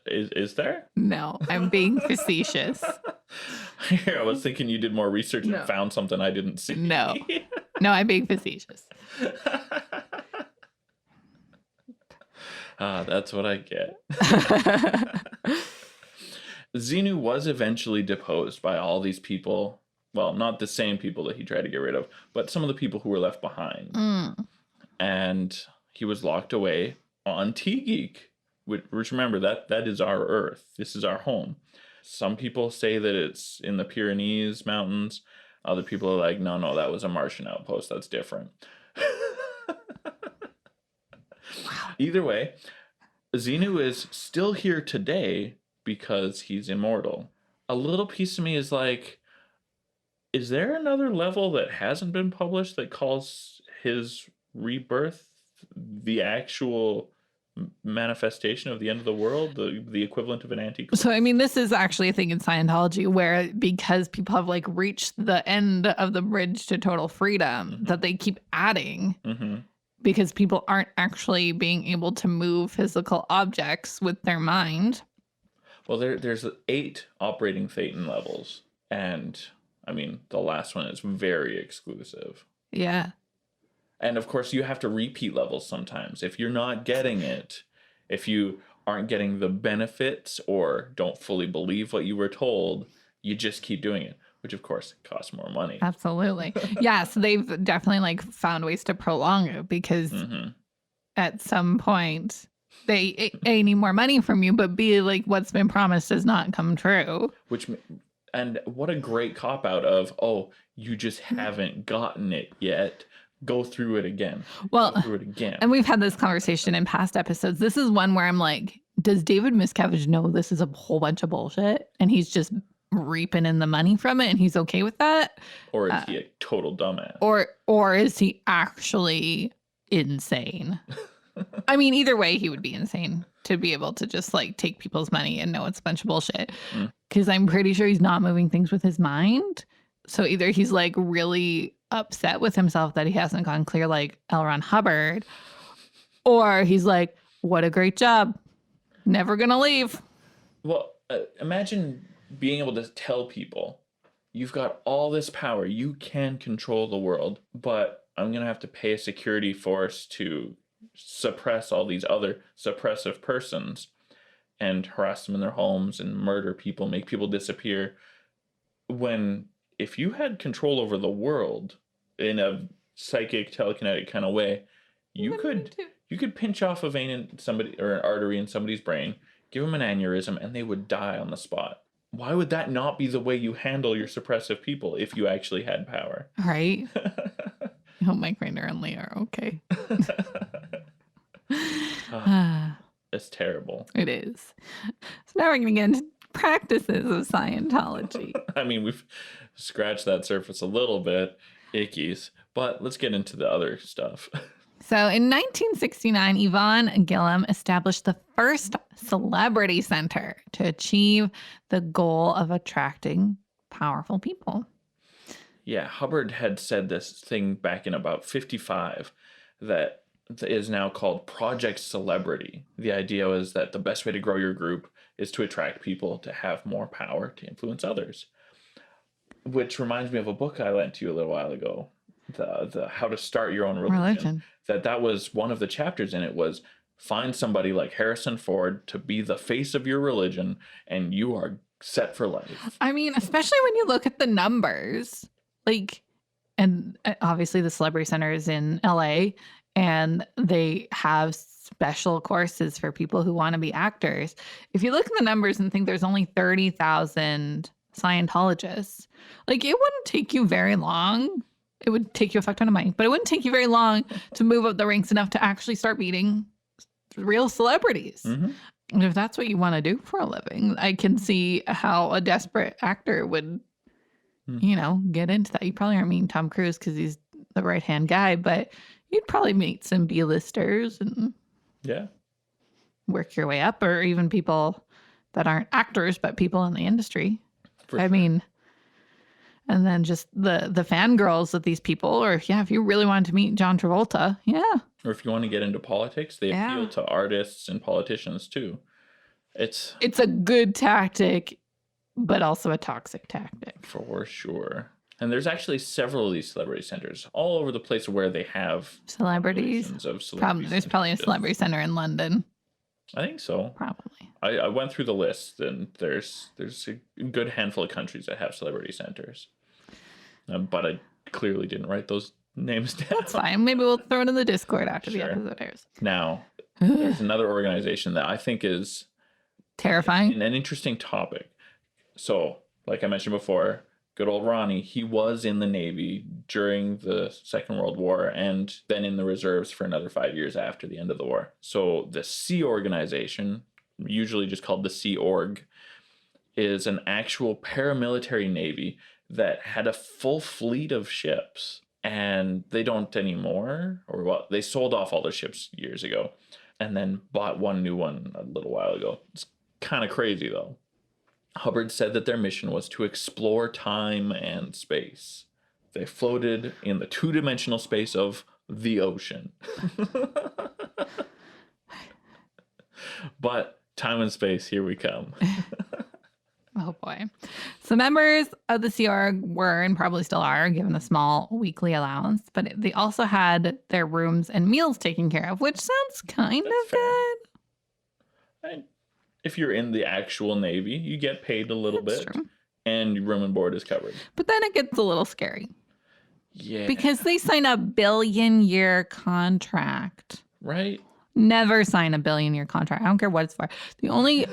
Is there? No, I'm being facetious. Here, I was thinking you did more research and found something I didn't see. No, I'm being facetious. That's what I get. Xenu was eventually deposed by all these people. Well, not the same people that he tried to get rid of, but some of the people who were left behind. And he was locked away on T-Geek, which remember, that is our Earth. This is our home. Some people say that it's in the Pyrenees Mountains. Other people are like, no, that was a Martian outpost. That's different. Either way, Xenu is still here today because he's immortal. A little piece of me is like, is there another level that hasn't been published that calls his rebirth the actual manifestation of the end of the world, the equivalent of an antichrist? So, I mean, this is actually a thing in Scientology where because people have like reached the end of the bridge to total freedom, that they keep adding because people aren't actually being able to move physical objects with their mind. Well, there's 8 operating thetan levels, and I mean, the last one is very exclusive. Yeah. And of course, you have to repeat levels sometimes. If you're not getting it, if you aren't getting the benefits or don't fully believe what you were told, you just keep doing it, which of course costs more money. Absolutely. Yeah. So they've definitely like found ways to prolong it because at some point they A, need more money from you, but B, like what's been promised does not come true. And what a great cop out of, oh, you just haven't gotten it yet. Go through it again. Well, go through it again. And we've had this conversation in past episodes. This is one where I'm like, does David Miscavige know this is a whole bunch of bullshit and he's just reaping in the money from it and he's okay with that? Or is he a total dumbass? Or is he actually insane? I mean, either way, he would be insane to be able to just like take people's money and know it's a bunch of bullshit. Because I'm pretty sure he's not moving things with his mind. So either he's like really upset with himself that he hasn't gone clear like L Ron Hubbard, or he's like, What a great job. Never gonna leave. Well, imagine being able to tell people, you've got all this power, you can control the world, but I'm going to have to pay a security force to suppress all these other suppressive persons and harass them in their homes and murder people, make people disappear. When if you had control over the world in a psychic, telekinetic kind of way, you could pinch off a vein in somebody or an artery in somebody's brain, give them an aneurysm, and they would die on the spot. Why would that not be the way you handle your suppressive people if you actually had power? Right. I hope Mike Rainer and Lee are okay. It's terrible. It is. So now we're going to get into practices of Scientology. I mean, we've scratched that surface a little bit, ickies, but let's get into the other stuff. So in 1969, Yvonne Gillum established the first celebrity center to achieve the goal of attracting powerful people. Yeah, Hubbard had said this thing back in about 55 that is now called Project Celebrity. The idea was that the best way to grow your group is to attract people to have more power to influence others. Which reminds me of a book I lent to you a little while ago, the How to Start Your Own Religion. That was one of the chapters in it was find somebody like Harrison Ford to be the face of your religion and you are set for life. I mean, especially when you look at the numbers, like, and obviously the Celebrity Center is in LA and they have special courses for people who want to be actors. If you look at the numbers and think there's only 30,000 Scientologists, like it wouldn't take you very long. It would take you a fuck ton of money, but it wouldn't take you very long to move up the ranks enough to actually start meeting real celebrities. Mm-hmm. And if that's what you want to do for a living, I can see how a desperate actor would, get into that. You probably aren't meeting Tom Cruise because he's the right-hand guy, but you'd probably meet some B-listers and work your way up, or even people that aren't actors, but people in the industry. I mean... And then just the fangirls of these people, or if you really wanted to meet John Travolta, Or if you want to get into politics, they appeal to artists and politicians too. It's a good tactic, but also a toxic tactic. For sure. And there's actually several of these celebrity centers all over the place where they have celebrities. There's probably a celebrity center in London. I think so. Probably. I went through the list, and there's a good handful of countries that have celebrity centers. But I clearly didn't write those names down. That's fine. Maybe we'll throw it in the Discord after the episode airs. Now, there's another organization that I think is terrifying. An interesting topic. So, like I mentioned before, good old Ronnie, he was in the Navy during the Second World War and then in the reserves for another 5 years after the end of the war. So the Sea Organization, usually just called the Sea Org, is an actual paramilitary navy that had a full fleet of ships. And they don't anymore, or what? They sold off all their ships years ago and then bought one new one a little while ago. It's kind of crazy, though. Hubbard said that their mission was to explore time and space. They floated in the two-dimensional space of the ocean. But time and space, here we come. Oh boy. So members of the Sea Org were, and probably still are, given a small weekly allowance, but they also had their rooms and meals taken care of, which sounds kind of good. If you're in the actual Navy, you get paid a little bit, and your room and board is covered. But then it gets a little scary. Yeah. Because they sign a billion-year contract. Right. Never sign a billion-year contract. I don't care what it's for. The only...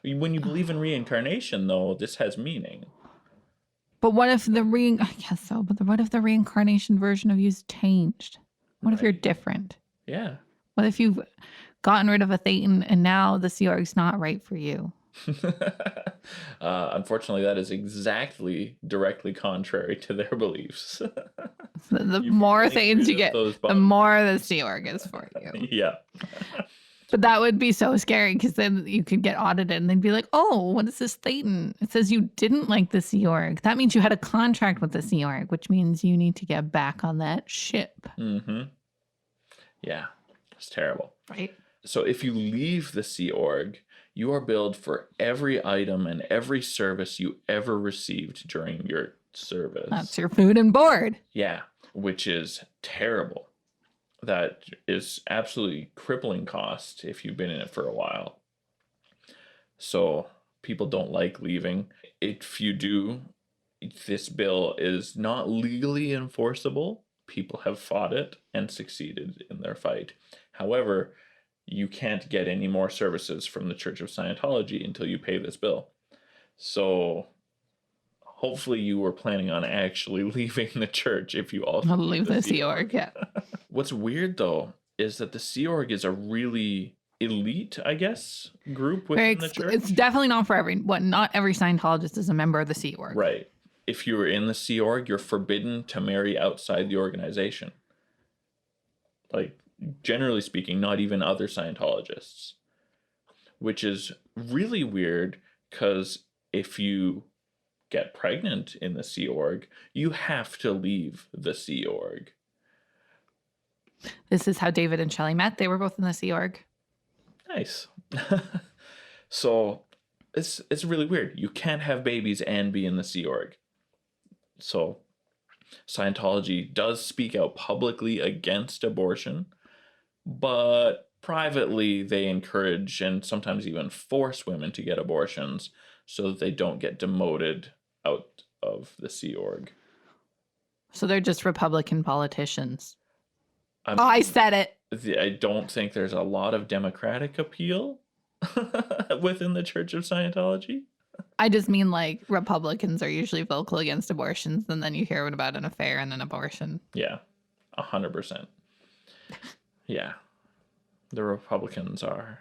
When you believe in reincarnation, though, this has meaning. But what if I guess so, but what if the reincarnation version of you's changed? What if you're different? Yeah. What if you've gotten rid of a thetan and now the Sea Org's not right for you? Unfortunately, that is directly contrary to their beliefs. The more thetans you get, the more the Sea Org is for you. Yeah. But that would be so scary because then you could get audited and they'd be like, oh, what is this thetan? It says you didn't like the Sea Org. That means you had a contract with the Sea Org, which means you need to get back on that ship. Mm-hmm. Yeah. It's terrible. Right. So if you leave the Sea Org, you are billed for every item and every service you ever received during your service. That's your food and board. Yeah, which is terrible. That is absolutely crippling cost if you've been in it for a while. So people don't like leaving. If you do, this bill is not legally enforceable. People have fought it and succeeded in their fight. However, you can't get any more services from the Church of Scientology until you pay this bill. So hopefully you were planning on actually leaving the church if you also I'll leave the Sea Org, yeah. What's weird, though, is that the Sea Org is a really elite, I guess, group within the church. It's definitely not for everyone. Not every Scientologist is a member of the Sea Org. Right. If you were in the Sea Org, you're forbidden to marry outside the organization. Like, generally speaking, not even other Scientologists. Which is really weird, because if you get pregnant in the Sea Org, you have to leave the Sea Org. This is how David and Shelly met. They were both in the Sea Org. Nice. So it's really weird. You can't have babies and be in the Sea Org. So Scientology does speak out publicly against abortion, but privately they encourage and sometimes even force women to get abortions so that they don't get demoted out of the Sea Org. So they're just Republican politicians. I said it. I don't think there's a lot of democratic appeal within the Church of Scientology. I just mean, like, Republicans are usually vocal against abortions, and then you hear about an affair and an abortion. Yeah, 100%. Yeah, the Republicans are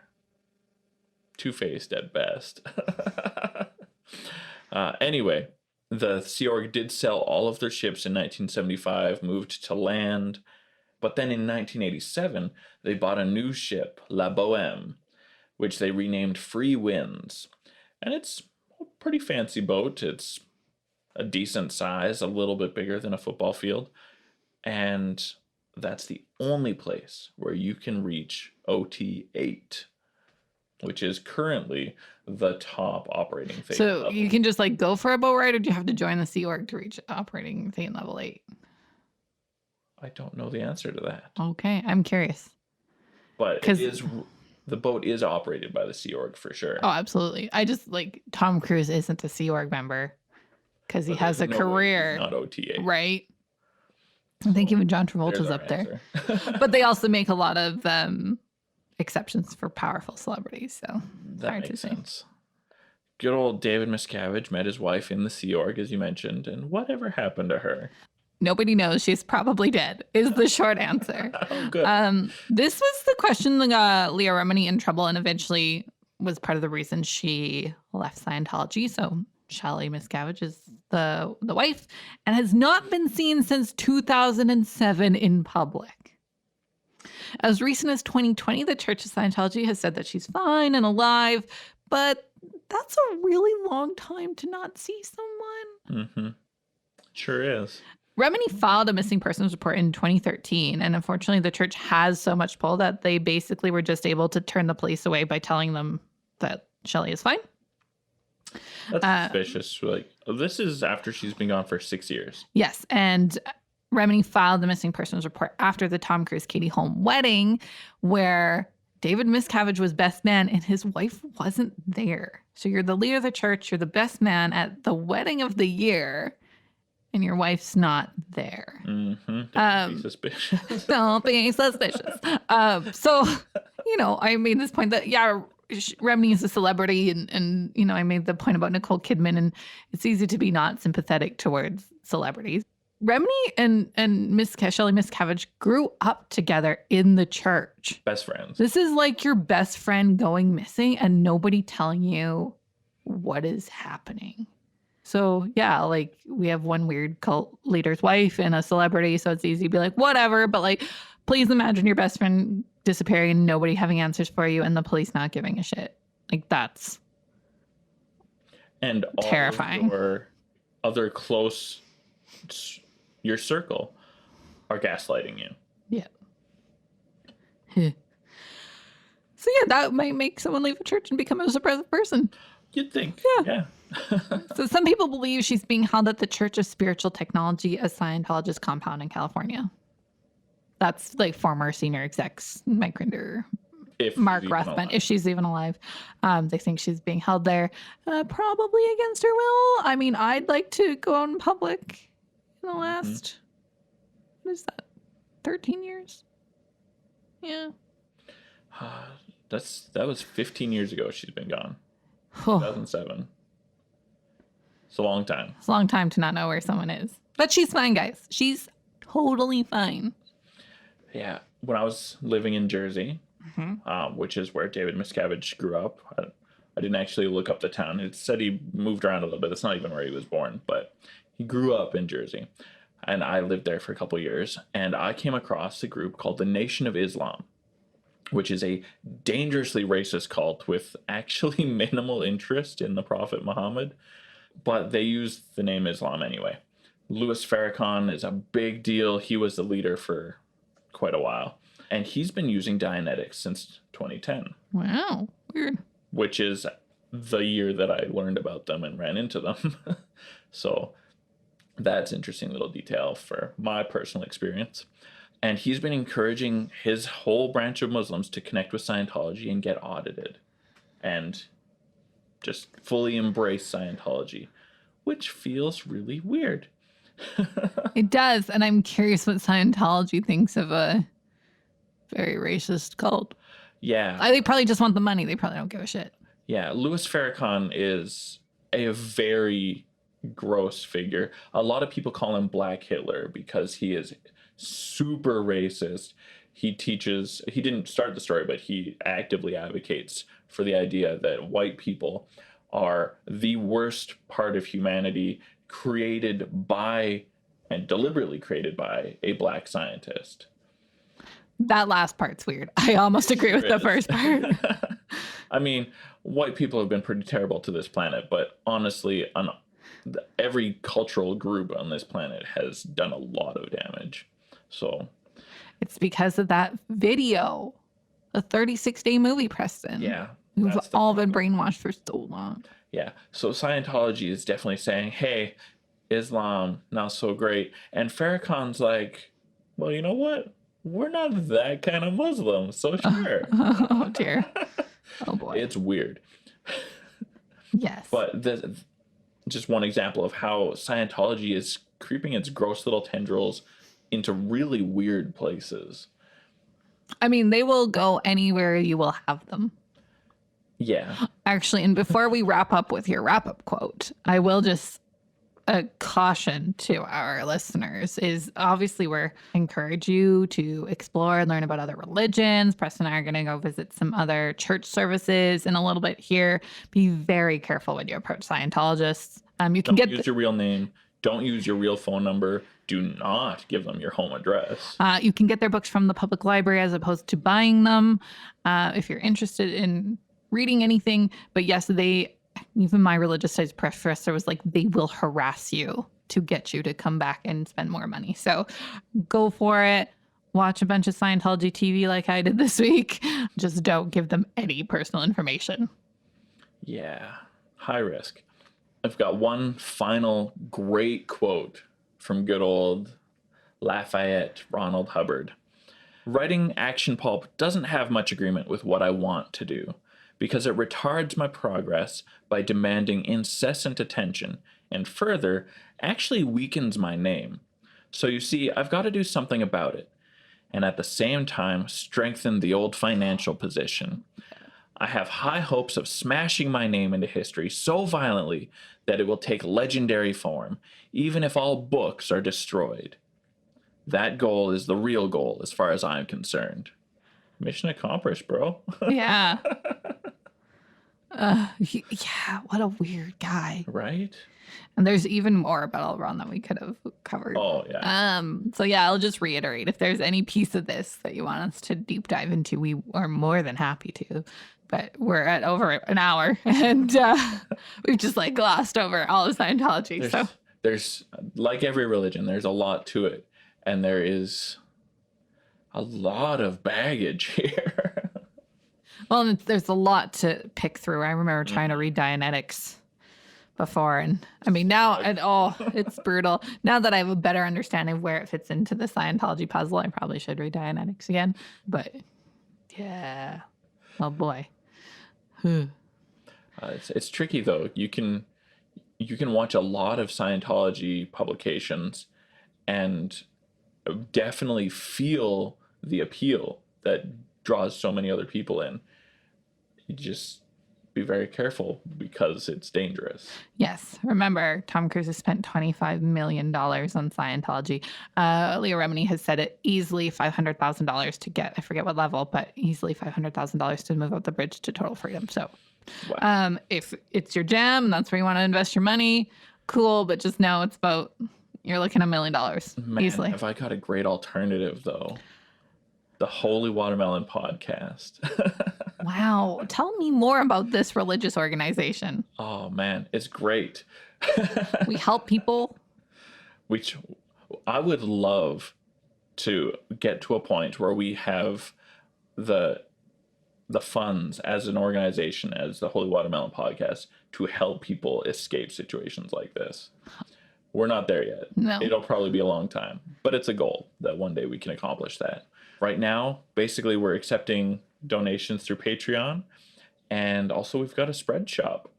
two-faced at best. Anyway, the Sea Org did sell all of their ships in 1975, moved to land, but then in 1987, they bought a new ship, La Bohème, which they renamed Free Winds. And it's a pretty fancy boat. It's a decent size, a little bit bigger than a football field. And that's the only place where you can reach OT8, which is currently the top operating thing. So level. you can just, like, go for a boat ride, or do you have to join the Sea Org to reach operating thing level 8? I don't know the answer to that. Okay, I'm curious. But the boat is operated by the Sea Org for sure. Oh, absolutely. I just, like, Tom Cruise isn't a Sea Org member because he has a career. Not OTA. Right. I think even John Travolta's up there. But they also make a lot of exceptions for powerful celebrities. So that makes sense. Good old David Miscavige met his wife in the Sea Org, as you mentioned. And whatever happened to her? Nobody knows. She's probably dead, is the short answer. Oh, good. This was the question that got Leah Remini in trouble and eventually was part of the reason she left Scientology. So Shelly Miscavige is the wife and has not been seen since 2007 in public. As recent as 2020, the Church of Scientology has said that she's fine and alive, but that's a really long time to not see someone. Mm-hmm. Sure is. Remini filed a missing persons report in 2013, and unfortunately the church has so much pull that they basically were just able to turn the police away by telling them that Shelly is fine. That's suspicious. Like, this is after she's been gone for 6 years. Yes, and Remini filed the missing persons report after the Tom Cruise Katie Holmes wedding, where David Miscavige was best man and his wife wasn't there. So you're the leader of the church, you're the best man at the wedding of the year, and your wife's not there. Mm-hmm. Don't be suspicious. Don't be suspicious. So, you know, I made this point that, yeah, Remini is a celebrity, and you know, I made the point about Nicole Kidman, and it's easy to be not sympathetic towards celebrities. Remini and Shelly Miscavige grew up together in the church. Best friends. This is like your best friend going missing and nobody telling you what is happening. So, yeah, like, we have one weird cult leader's wife and a celebrity, so it's easy to be like, whatever. But, like, please imagine your best friend disappearing and nobody having answers for you and the police not giving a shit. Like, that's and terrifying. All of your other close, your circle, are gaslighting you. Yeah. So yeah, that might make someone leave a church and become a suppressive person. You'd think. Yeah. So some people believe she's being held at the Church of Spiritual Technology, a Scientologist compound in California. That's like former senior execs, Mike Grinder, If Mark she's even Rothman, alive. if she's even alive. They think she's being held there, probably against her will. I mean, I'd like to go out in public in the last, what is that, 13 years? Yeah. That was 15 years ago she's been gone. Oh, 2007. It's a long time. it's a long time to not know where someone is. But she's fine, guys. She's totally fine. Yeah. When I was living in Jersey, which is where David Miscavige grew up, I didn't actually look up the town. It said he moved around a little bit. That's not even where he was born, but he grew up in Jersey. And I lived there for a couple of years. And I came across a group called the Nation of Islam, which is a dangerously racist cult with actually minimal interest in the Prophet Muhammad. But they use the name Islam anyway. Louis Farrakhan is a big deal. He was the leader for quite a while. And he's been using Dianetics since 2010. Wow. Weird. Which is the year that I learned about them and ran into them. So that's interesting little detail for my personal experience. And he's been encouraging his whole branch of Muslims to connect with Scientology and get audited and just fully embrace Scientology, which feels really weird. It does. And I'm curious what Scientology thinks of a very racist cult. Yeah. They probably just want the money. They probably don't give a shit. Yeah. Louis Farrakhan is a very gross figure. A lot of people call him Black Hitler because he is super racist. He didn't start the story, but he actively advocates for the idea that white people are the worst part of humanity, created by and deliberately created by a black scientist. That last part's weird. I almost agree with the first part. I mean, white people have been pretty terrible to this planet, but honestly, every cultural group on this planet has done a lot of damage. So It's because of that video, a 36-day movie, Preston. yeah, We've that's the all been problem. brainwashed for so long. Yeah. So Scientology is definitely saying, hey, Islam, not so great. And Farrakhan's like, well, you know what? We're not that kind of Muslim, so sure. Oh, dear. Oh, boy. It's weird. Yes. But just one example of how Scientology is creeping its gross little tendrils into really weird places. I mean, they will go anywhere you will have them. Yeah. Actually, and before we wrap up with your wrap-up quote, I will just caution to our listeners is obviously we're encourage you to explore and learn about other religions. Preston and I are going to go visit some other church services in a little bit here. Be very careful when you approach Scientologists. You can Don't use your real name. Don't use your real phone number. Do not give them your home address. You can get their books from the public library as opposed to buying them if you're interested in reading anything. But yes, even my religious studies professor was like, they will harass you to get you to come back and spend more money. So go for it. Watch a bunch of Scientology TV like I did this week. Just don't give them any personal information. Yeah. High risk. I've got one final great quote from good old Lafayette Ronald Hubbard. Writing action pulp doesn't have much agreement with what I want to do, because it retards my progress by demanding incessant attention, and further, actually weakens my name. So you see, I've got to do something about it, and at the same time, strengthen the old financial position. I have high hopes of smashing my name into history so violently that it will take legendary form, even if all books are destroyed. That goal is the real goal as far as I'm concerned. Mission accomplished, bro. Yeah. Yeah, what a weird guy. Right? And there's even more about L Ron that we could have covered. Oh, yeah. So yeah, I'll just reiterate. If there's any piece of this that you want us to deep dive into, we are more than happy to. But we're at over an hour, and we've just like glossed over all of Scientology. There's like every religion, there's a lot to it, and there is a lot of baggage here. Well, and there's a lot to pick through. I remember trying to read Dianetics before, and I mean now, it's brutal. Now that I have a better understanding of where it fits into the Scientology puzzle, I probably should read Dianetics again. But yeah, oh boy, it's tricky though. You can watch a lot of Scientology publications and definitely feel the appeal that draws so many other people in. You just be very careful because it's dangerous. Yes. Remember, Tom Cruise has spent $25 million on Scientology. Leah Remini has said it easily $500,000 to get, I forget what level, but easily $500,000 to move up the bridge to total freedom. So if it's your jam, that's where you want to invest your money, cool. But just know it's about, you're looking at $1 million easily. If I got a great alternative though, the Holy Watermelon podcast. Wow. Tell me more about this religious organization. Oh man, it's great. We help people. Which I would love to get to a point where we have the funds as an organization, as the Holy Watermelon podcast, to help people escape situations like this. We're not there yet. No. It'll probably be a long time, but it's a goal that one day we can accomplish that. Right now, basically, we're accepting donations through Patreon, and also we've got a spread shop.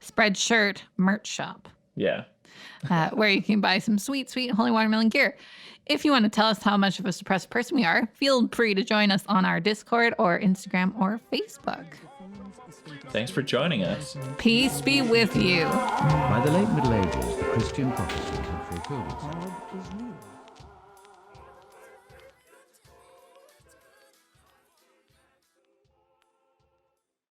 Spreadshirt merch shop. Yeah. Where you can buy some sweet, sweet Holy Watermelon gear. If you want to tell us how much of a suppressed person we are, feel free to join us on our Discord or Instagram or Facebook. Thanks for joining us. Peace be with you. By the late Middle Ages, the Christian prophecy had fulfilled itself.